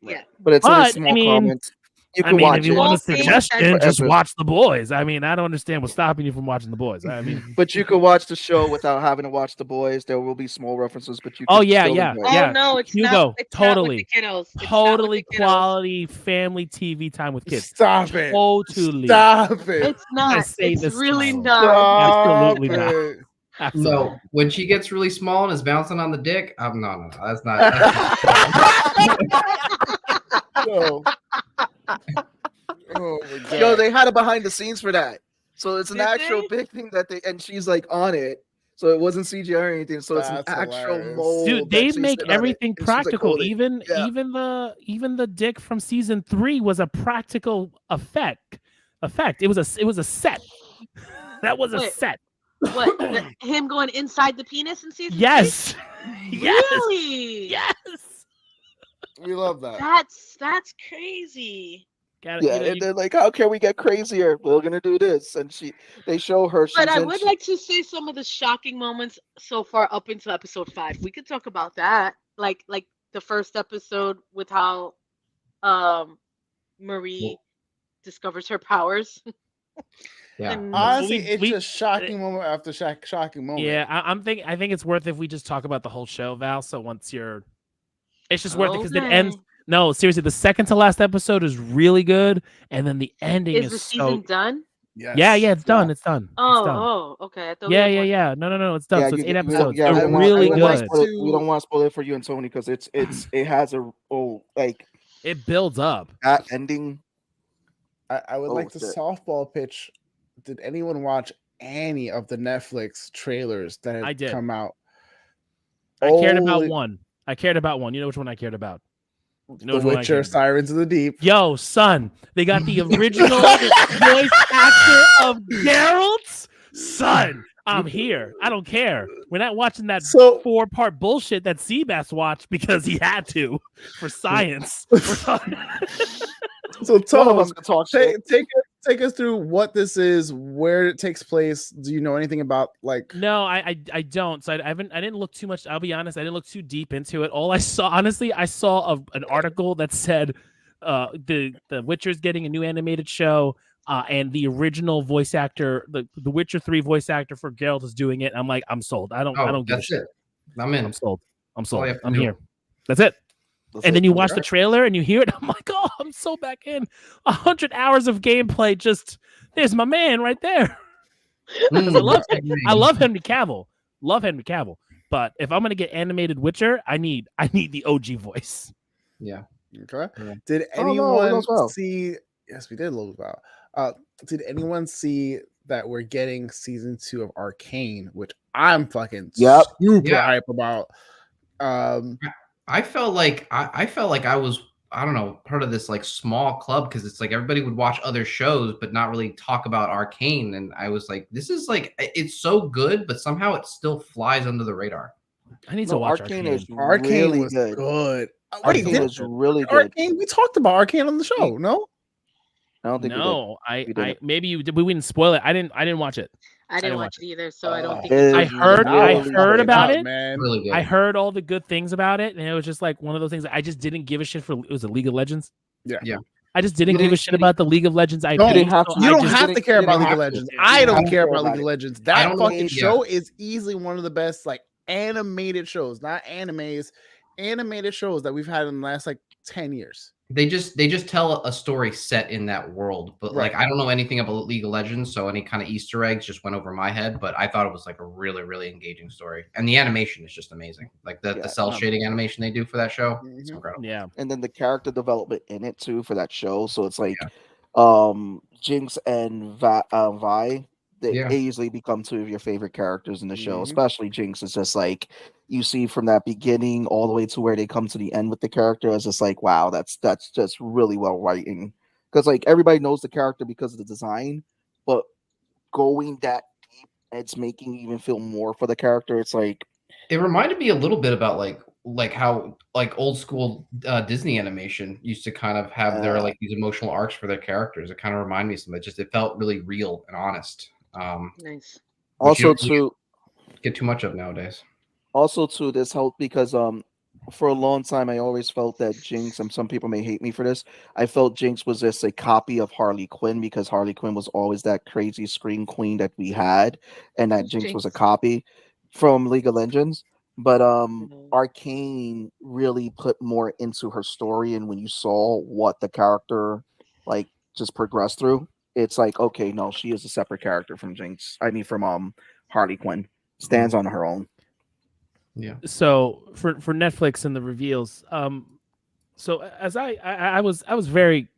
Yeah. But it's only But, small I mean, comments. You can watch if you it. want a Small things suggestion, that- just Forever. watch The Boys. I mean, I don't understand what's stopping you from watching The Boys. I mean, But you could watch the show without having to watch The Boys. There will be small references, but you can Oh, yeah, still yeah. enjoy Oh it. Yeah. no, it's Hugo, not. It's totally. not with the kiddos. It's not with totally the kiddos. quality family TV time with kids. Stop it. Totally. Stop it. It's not. say It's this really time. not. Stop Absolutely not. it. Absolutely. No, when she gets really small and is bouncing on the dick, no, that's not. No. Oh my God. Yo, they had a behind the scenes for that. So it's an Did actual they? big thing that and she's like on it. So it wasn't CGI or anything. So it's an That's actual hilarious. mold. Dude, that they she's make sitting on it, everything and she's, like, practical. holding. Yeah. Even the dick from season 3 was a practical effect. It was a set. That was a Wait. set. What? Him going inside the penis in season Yes. 3? Yes. Really? Yes. We love that. That's crazy. Got Yeah, you know, and they're like, "How can we get crazier? We're gonna do this." And they show her. But I she's in- would like to say some of the shocking moments so far up until episode 5. We could talk about that. Like the first episode with how Marie discovers her powers. Yeah. And Honestly, We- it's we- just shocking moment after shocking moment. yeah, I think it's worth if we just talk about the whole show, Val. So once it's just worth it because it ends. Okay. No, seriously, the second to last episode is really good, and then the ending Is is the so. season done? Yes. Yeah, it's done. It's done. It's Oh, done. okay. I thought we Yeah, had more. yeah. No, it's done. Yeah, so it's you- 8 we- episodes. yeah, They're we want- really we don't wanna good. spoil it- We don't want to spoil it for you and Tony because it has It builds up. that ending. I would Oh, like to shit. softball pitch. Did anyone watch any of the Netflix trailers that I had did. come out? I cared about Holy- one. You know which one I cared about? You know The which one I Witcher, cared about? Sirens of the Deep. Yo, son, they got the original voice actor of Geralt. Son, I'm here. I don't care. We're not watching that So 4-part bullshit that Seabass watched because he had to for science. We're talking- so One of Tom, us can talk shit. take us through what this is, where it takes place. Do you know anything about like? No, I don't. So I didn't look too much. I'll be honest. I didn't look too deep into it. All I saw, honestly, I saw an article that said the Witcher's getting a new animated show, and the original voice actor, the Witcher 3 voice actor for Geralt is doing it. I'm like, I'm sold. I don't give a That's shit. it. I'm in. I'm sold. I'm all sold. you have to I'm do. here. That's it. That's And it. then you watch the Alright. trailer and you hear it. I'm like, oh, I'm so back in. 100 hours of gameplay. Just there's my man right there. Mm, I love Henry Cavill. Love Henry Cavill. But if I'm gonna get animated Witcher, I need the OG voice. Yeah. Okay. Yeah. Did Oh, no, anyone Lowe's Wow. see? Yes, we did Lowe's Wow. Did anyone see that we're getting season 2 of Arcane, which I'm fucking Yep. super Yeah. hype about? I felt like I was, I don't know, part of this like small club because it's like everybody would watch other shows but not really talk about Arcane, and I was like, this is like, it's so good, but somehow it still flies under the radar. I need to No, watch Arcane Arcane. is Arcane really was good. good. Wait, Arcane did was really good. Arcane? We talked about Arcane on the show, no? I don't think we did. No, I didn't. maybe you did. We didn't spoil it. I didn't watch it. I didn't watch it either, so I don't think. It I is heard really about good. it. man. Really good. I heard all the good things about it, and it was just like one of those things that I just didn't give a shit for. It was a League of Legends. Yeah. Yeah. I just didn't You give a didn't- shit about the League of Legends IP. You didn't have so to- I You don't just have to didn't- care you about didn't League of have to. Legends. Yeah. I You don't don't care care about about League of it. Legends. I That don't fucking think- show is easily one of the best like animated shows, not animes, animated shows that we've had in the last like 10 years. They just tell a story set in that world, but like Right. I don't know anything about League of Legends, so any kind of Easter eggs just went over my head. But I thought it was like a really engaging story, and the animation is just amazing. Like the cell shading animation they do for that show, it's incredible. Yeah. And then the character development in it too for that show. So it's like Yeah. Jinx and Vi, they Yeah. easily become two of your favorite characters in the show, Mhm. especially Jinx. It's just like you see from that beginning all the way to where they come to the end with the character. It's just like, wow, that's just really well writing. Because like everybody knows the character because of the design, but going that deep, it's making you even feel more for the character. It's like It reminded me a little bit about like how like old school Disney animation used to kind of have their like these emotional arcs for their characters. It kind of reminded me of something. It felt really real and honest, Nice. which you also don't really too get too much of nowadays. this helped because for a long time I always felt that Jinx, and some people may hate me for this, I felt Jinx was just a copy of Harley Quinn because Harley Quinn was always that crazy scream queen that we had, and that Who's Jinx was a Jinx? copy from League of Legends. But Mhm. Arcane really put more into her story, and when you saw what the character like just progressed through, it's like, okay, no, she is a separate character from Jinx. I mean from Harley Quinn. Stands on her own. Yeah. So for Netflix and the reveals, so as I was very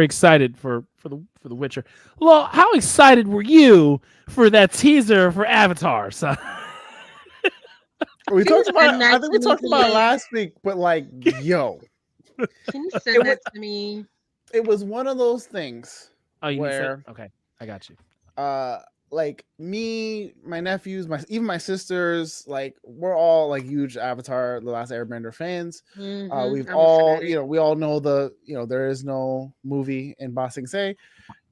excited for the Witcher. Well, how excited were you for that teaser for Avatar? So We Can you talked about send it. I that think to we me, talked about it please? last week, but like, yo, Can you it send was that to me? it was one of those things oh, you said where okay, I got you. like me, my nephews, even my sisters, like we're all like huge Avatar The Last Airbender fans. We've I'm a all, fanatic. we all know there is no movie in Ba Sing Se.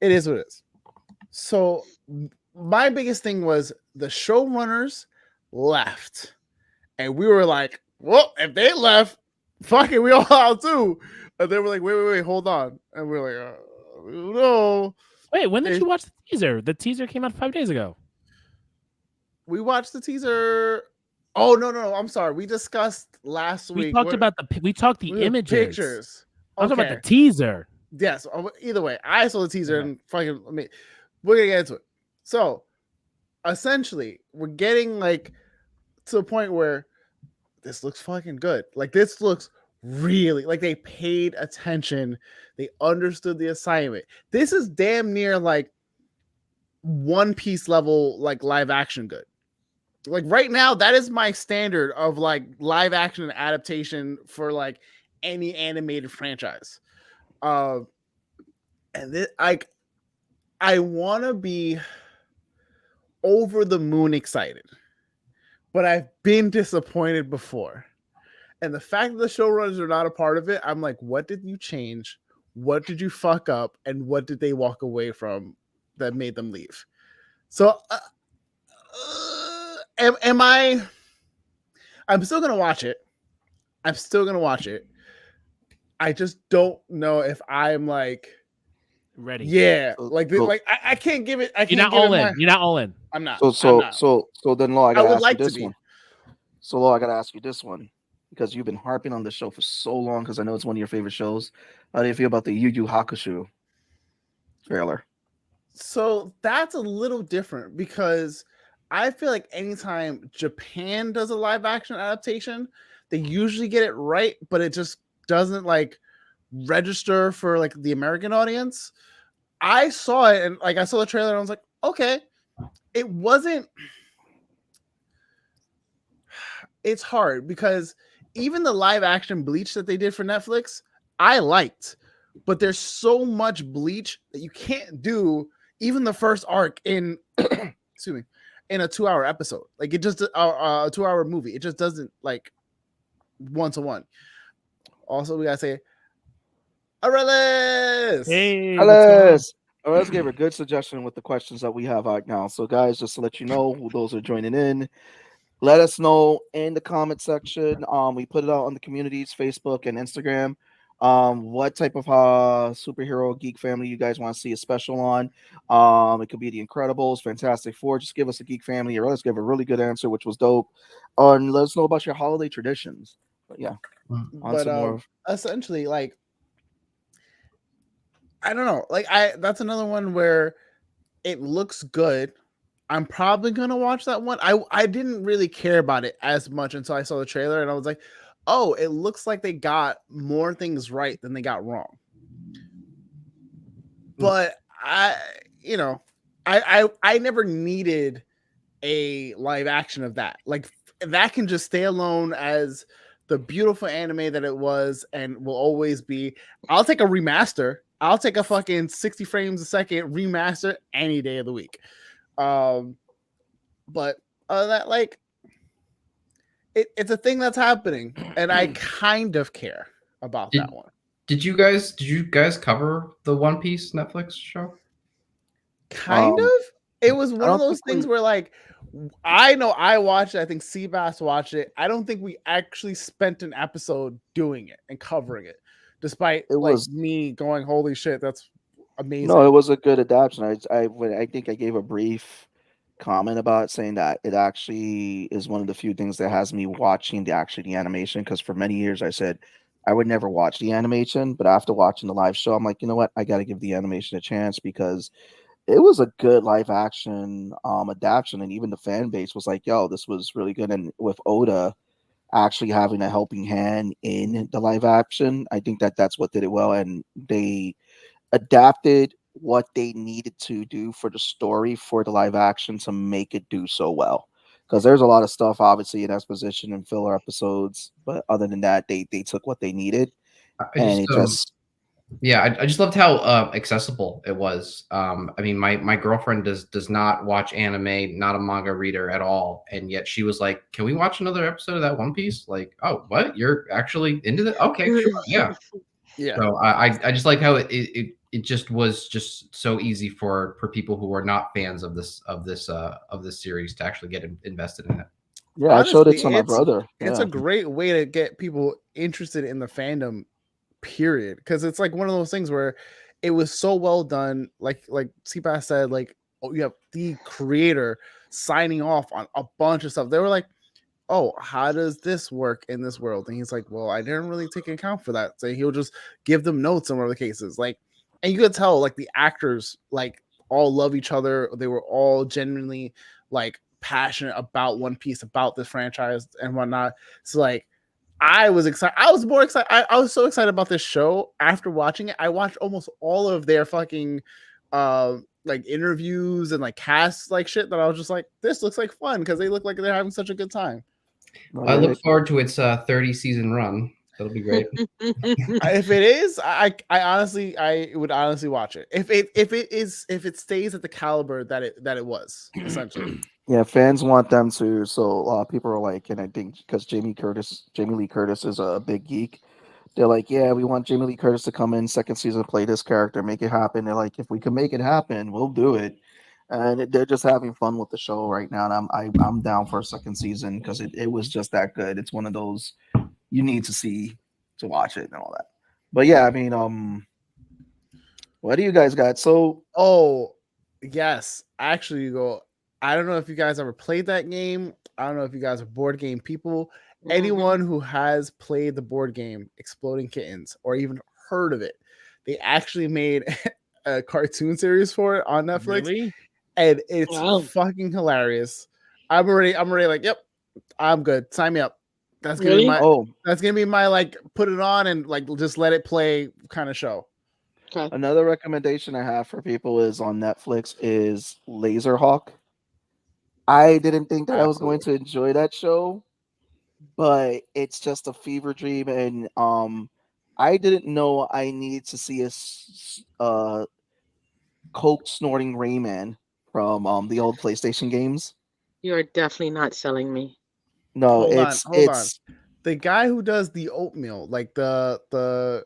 It is what it is. So my biggest thing was the showrunners left, and we were like, well, if they left, fuck it, we all out too. And they were like, wait, hold on, and we are like, no. Wait, when did They- you watch the teaser? The teaser came out 5 days ago. We watched the teaser. Oh no, I'm sorry. We discussed last We week. talked about we talked the images. Pictures. I'm talking Okay. about the teaser. Yes. Either way, I saw the teaser Okay. and fucking. I mean, we're gonna get into it. So, essentially, we're getting like to the point where this looks fucking good. Like this looks really like they paid attention. They understood the assignment. This is damn near like One Piece level, like live action good. Like right now, that is my standard of like live action adaptation for like any animated franchise. And this, like, I want to be over the moon excited, but I've been disappointed before. And the fact that the showrunners are not a part of it, I'm like, what did you change? What did you fuck up? And what did they walk away from that made them leave? So, am I? I'm still gonna watch it. I'm still gonna watch it. I just don't know if I'm like Ready. yeah, So- like so- like I can't give it. I You're can't not give all it in. my. You're not all in. I'm not. So I'm not. so then Law, I I gotta would ask like you to this be. one. So Law, I gotta ask you this one because you've been harping on this show for so long because I know it's one of your favorite shows. How do you feel about the Yu Yu Hakusho trailer? So that's a little different because I feel like anytime Japan does a live action adaptation, they usually get it right, but it just doesn't like register for like the American audience. I saw it and like I saw the trailer and I was like, okay, it wasn't. It's hard because even the live action Bleach that they did for Netflix, I liked, but there's so much Bleach that you can't do even the first arc in excuse me in a 2-hour episode. Like it just a 2-hour movie. It just doesn't like 1-to-1. Also, we gotta say, Arelis. Hey, what's going on? Alice. Alice gave a good suggestion with the questions that we have right now. So, guys, just to let you know who those are joining in, let us know in the comment section. We put it out on the communities, Facebook and Instagram. What type of superhero geek family you guys want to see a special on? It could be the Incredibles, Fantastic Four. Just give us a geek family, or let's give a really good answer, which was dope. And let us know about your holiday traditions. But yeah, on But some more. essentially, like I don't know. Like that's another one where it looks good. I'm probably gonna watch that one. I didn't really care about it as much until I saw the trailer and I was like, oh, it looks like they got more things right than they got wrong. But you know, I never needed a live action of that. Like that can just stay alone as the beautiful anime that it was and will always be. I'll take a remaster. I'll take a fucking 60 frames a second remaster any day of the week. But that like it's a thing that's happening, and I kind of care about Did, that one. did you guys cover the One Piece Netflix show? Kind of. It was I one of don't those think things we- where like I know I watched it. I think Seabass watched it. I don't think we actually spent an episode doing it and covering it, despite It like was me going, "Holy shit, that's amazing." no, it was a good adaptation. I think I gave a brief comment about it, saying that it actually is one of the few things that has me watching the animation. Because for many years I said I would never watch the animation, but after watching the live show, I'm like, you know what, I got to give the animation a chance because it was a good live action adaptation, and even the fan base was like, yo, this was really good. And with Oda actually having a helping hand in the live action, I think that that's what did it well, and they adapted what they needed to do for the story for the live action to make it do so well. Because there's a lot of stuff, obviously, in exposition and filler episodes, but other than that, they took what they needed, I and just it just Yeah, I just loved how accessible it was. I mean, my girlfriend does not watch anime, not a manga reader at all, and yet she was like, "Can we watch another episode of that One Piece?" Like, oh, what? You're actually into that? Okay, sure, yeah. Yeah, So I just like how it just was just so easy for people who are not fans of this series to actually get invested in it. yeah, I showed it honestly, to my brother. it's Yeah, a great way to get people interested in the fandom. Period, because it's like one of those things where it was so well done. Like Seabass said, like oh, you have the creator signing off on a bunch of stuff. They were like, oh, how does this work in this world? And he's like, well, I didn't really take account for that. So he'll just give them notes on one of the cases. Like, and you could tell like the actors like all love each other. They were all genuinely like passionate about One Piece, about this franchise and whatnot. So like I was excited. I was more excited. I was so excited about this show after watching it. I watched almost all of their fucking like interviews and like casts like shit that I was just like, this looks like fun because they look like they're having such a good time. I look forward to its 30 season run. That'll be great. If it is, I would honestly watch it. If it stays at the caliber that it was essentially. Yeah, fans want them to. So people are like, and I think because Jamie Lee Curtis is a big geek, they're like, yeah, we want Jamie Lee Curtis to come in second season, play this character, make it happen. They're like, if we can make it happen, we'll do it. And they're just having fun with the show right now. And I'm down for a second season because it was just that good. It's one of those you need to see to watch it and all that. But yeah, I mean, what do you guys got? So Oh, yes. Actually, you go. I don't know if you guys ever played that game. I don't know if you guys are board game people. Anyone who has played the board game Exploding Kittens or even heard of it, they actually made a cartoon series for it on Netflix, Really? and it's Wow. fucking hilarious. I'm already like, yep, I'm good. Sign me up. That's gonna be Really? my oh, that's gonna be my like put it on and like just let it play kind of show. Okay. another recommendation I have for people is on Netflix is Laserhawk. I didn't think that I was going to enjoy that show, but it's just a fever dream, and I didn't know I needed to see coke snorting Rayman from the old PlayStation games. You are definitely not selling me. No, Hold on. The guy who does the oatmeal, like the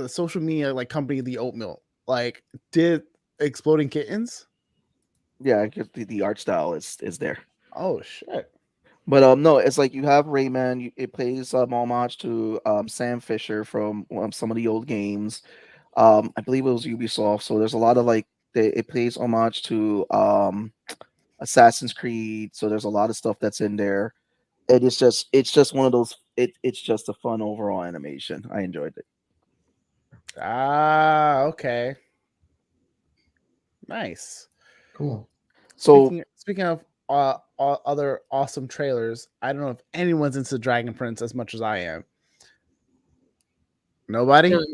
social media like company, the oatmeal, like did Exploding Kittens. yeah, I guess the art style is there. Oh shit! But no, it's like you have Rayman. It plays homage to Sam Fisher from some of the old games. I believe it was Ubisoft. So there's a lot of like it plays homage to Assassin's Creed. So there's a lot of stuff that's in there. And it's just one of those. It's just a fun overall animation. I enjoyed it. Okay. Nice. Cool. So Speaking of other awesome trailers, I don't know if anyone's into Dragon Prince as much as I am. Nobody? I don't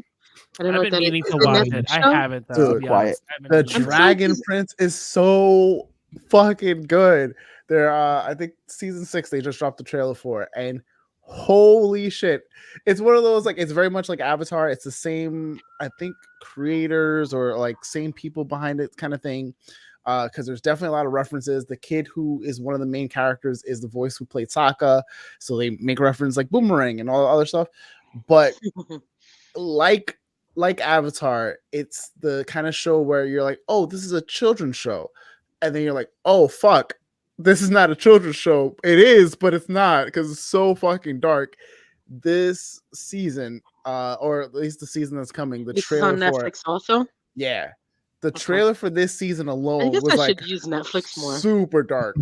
know I've what been that is. meaning Is to it a watch Netflix it. I show? haven't, Dude, to be quiet. honest. I've been The meaning to. Dragon Prince is so fucking good. They're I think season 6 they just dropped the trailer for it, and holy shit. It's one of those, like, it's very much like Avatar. It's the same, I think, creators or like same people behind it kind of thing. Because there's definitely a lot of references. The kid who is one of the main characters is the voice who played Sokka, so they make reference like Boomerang and all the other stuff. But like Avatar, it's the kind of show where you're like, oh, this is a children's show, and then you're like, oh fuck, this is not a children's show. It is, but it's not, because it's so fucking dark. This season, or at least the season that's coming, the This is trailer on for it, Netflix also. yeah, the Okay. trailer for this season I alone guess was I like should use Netflix more. super dark.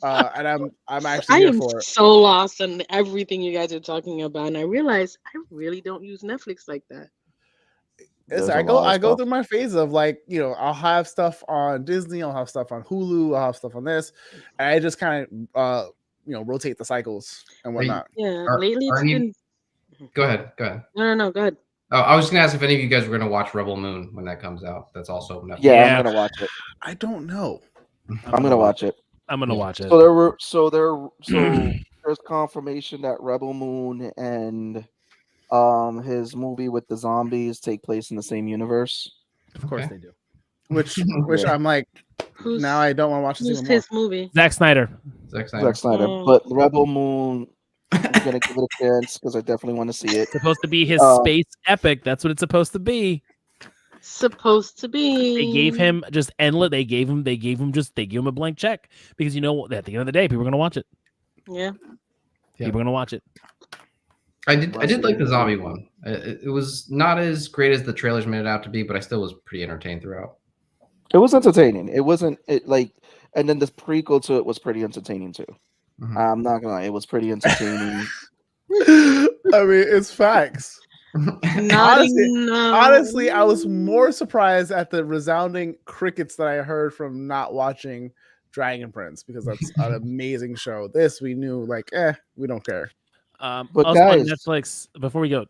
And I'm actually I here am for it. so lost on everything you guys are talking about, and I realize I really don't use Netflix like that. there's I a lot of go stuff. through my phase of, like, I'll have stuff on Disney, I'll have stuff on Hulu, I'll have stuff on this, and I just kind of rotate the cycles and whatnot. Yeah, Are- lately it's aren't you- been. Go ahead. No, go ahead. Oh, I was gonna ask if any of you guys were gonna watch Rebel Moon when that comes out. That's also Netflix. Yeah, Yeah. I'm gonna watch it. I don't know. I'm gonna watch it. I'm gonna Yeah. watch it. So there's confirmation that Rebel Moon and his movie with the zombies take place in the same universe. Of course Okay. they do. Which Yeah. I'm like, Who's now I don't want to watch this who's even more. his movie? Zack Snyder. Zack Snyder. Zack Snyder. Oh. But Rebel Moon, I'm gonna give it a chance because I definitely want to see it. It's supposed to be his space epic. That's what it's supposed to be. Supposed to be. They gave him just endless. They gave him a blank check because at the end of the day, people are gonna watch it. Yeah. Yeah. People are gonna watch it. I did like the zombie one. It was not as great as the trailers made it out to be, but I still was pretty entertained throughout. It was entertaining. It wasn't and then the prequel to it was pretty entertaining too. Mhm. I'm not gonna lie, it was pretty entertaining. I mean, it's facts. Not Honestly, I was more surprised at the resounding crickets that I heard from not watching Dragon Prince, because that's an amazing show. This we knew, like, we don't care. But Also on guys- Netflix, before we go,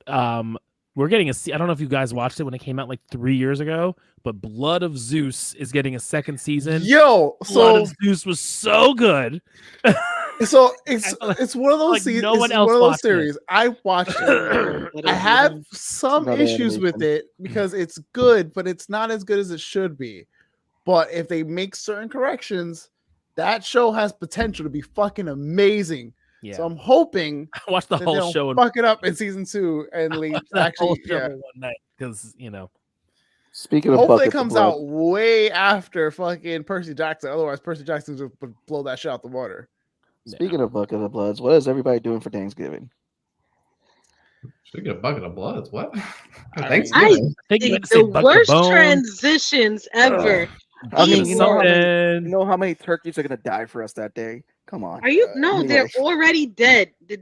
we're getting I don't know if you guys watched it when it came out like 3 years ago, but Blood of Zeus is getting a second season. Yo, Blood so of Zeus was so good. so it's I feel like- it's one of those like seasons. no It's one one else of those watched it. series. I watched it. I have some Another issues with animation. it because it's good, but it's not as good as it should be. But if they make certain corrections, that show has potential to be fucking amazing. Yeah, So I'm hoping I watched the that they whole don't show and fuck it up in season 2 and leave. that whole Actually, show yeah. in one night because Speaking of Hopefully it buckets of comes blood, out way after fucking Percy Jackson. Otherwise, Percy Jackson would blow that shit out the water. Speaking of bucket of bloods, what is everybody doing for Thanksgiving? Speaking of bucket of bloods, what? I Thanksgiving. I think you meant to say The bucket of worst bone. transitions ever. I mean, Bucket you of know, something. you know how many turkeys are gonna die for us that day? Come on. Are you? No, anyway. they're already dead. They're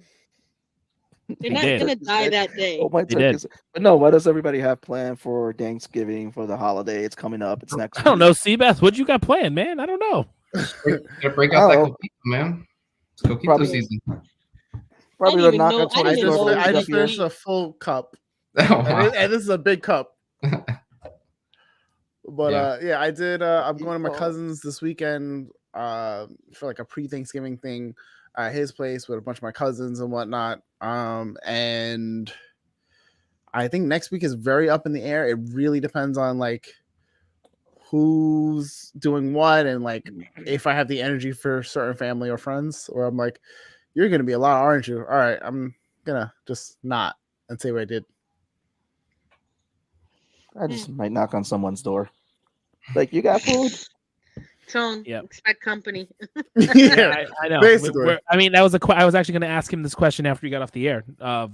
They not did. gonna die that day. Oh, my They did. turkeys. But no, what does everybody have planned for Thanksgiving, for the holiday? It's coming up. It's next I don't week. know, Seabass. What you got planned, man? I don't know. Gotta break out that Oh. coquito, man. It's coquito Probably- season. Probably I the didn't knock even on know- I I didn't Tony's even just know door it was I this just year. finished a full cup, Oh, wow. and this is a big cup. But Yeah. yeah, I did. I'm going to my Oh. cousin's this weekend for like a pre-Thanksgiving thing at his place with a bunch of my cousins and whatnot. And I think next week is very up in the air. It really depends on like who's doing what and like if I have the energy for certain family or friends, or I'm like, you're gonna be a lot, aren't you? All right, I'm gonna just not and say what I did. I just might knock on someone's door. Like, you got food? Tone, Yep. expect company. Yeah, I know. Basically. I mean, that was I was actually going to ask him this question after he got off the air of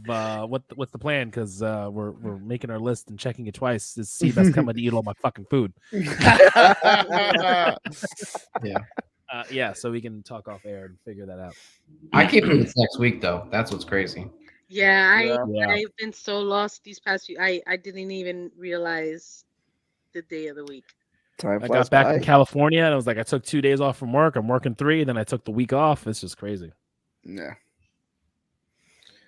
what's the plan, because we're making our list and checking it twice to see if that's coming to eat all my fucking food. Yeah. Yeah, so we can talk off air and figure that out. I can't believe it's next week though. That's what's crazy. Yeah, Yeah. I've been so lost these past few. I didn't even realize the day of the week. Time I flies got back by. from California and I was like, I took 2 days off from work. I'm working 3, then I took the week off. It's just crazy. Yeah.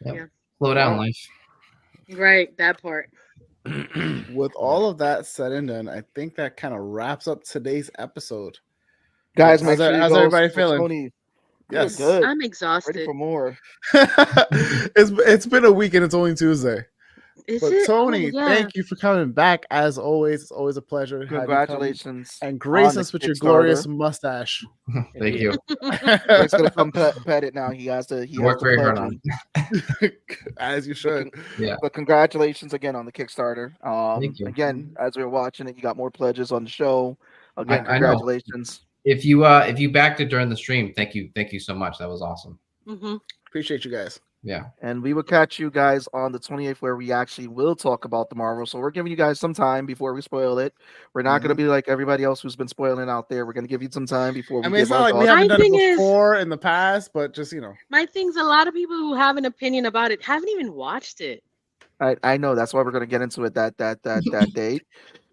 Yep. Yeah. Slow down, Wow. life. Right, that part. With all of that said and done, I think that kind of wraps up today's episode. Guys, How's make sure you how's go everybody support feeling? Tony. Yes. Good. I'm Ready exhausted. for more. It's been a week and it's only Tuesday. Is But it? Tony, Oh, yeah. thank you for coming back as always. It's always a pleasure to have you come Congratulations. and on grace the us with your Kickstarter. glorious mustache. Thank you. Greg's gonna come pet it now. He has to. He has Work to very pledge hard on him. As you should. Yeah. But congratulations again on the Kickstarter. Thank you. Again, as we were watching it, you got more pledges on the show. Again, I know. congratulations. If you backed it during the stream, thank you so much. That was awesome. Mm-hmm. Appreciate you guys. Yeah. And we will catch you guys on the 28th, where we actually will talk about the Marvel. So we're giving you guys some time before we spoil it. We're not going to be like everybody else who's been spoiling out there. We're going to give you some time before we I mean, give it's not our like we thoughts. haven't My done it thing is- before in the past, but just My thing's a lot of people who have an opinion about it haven't even watched it. I know that's why we're going to get into it that date.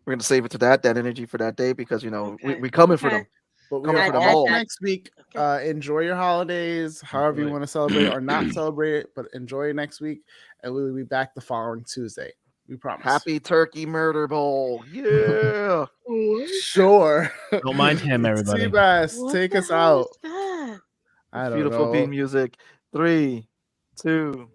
We're going to save it to that energy for that day, because Okay. we coming for Okay. them. But we Coming are for them off all. next week. Okay. Enjoy your holidays, however you Right. want to celebrate or not celebrate it, but enjoy it next week, and we will be back the following Tuesday. We promise. Happy Turkey Murder Bowl. Yeah. Sure. Don't mind him, everybody. Seabass, What take the us hell out. is that? I don't Beautiful know. beat music. 3, 2.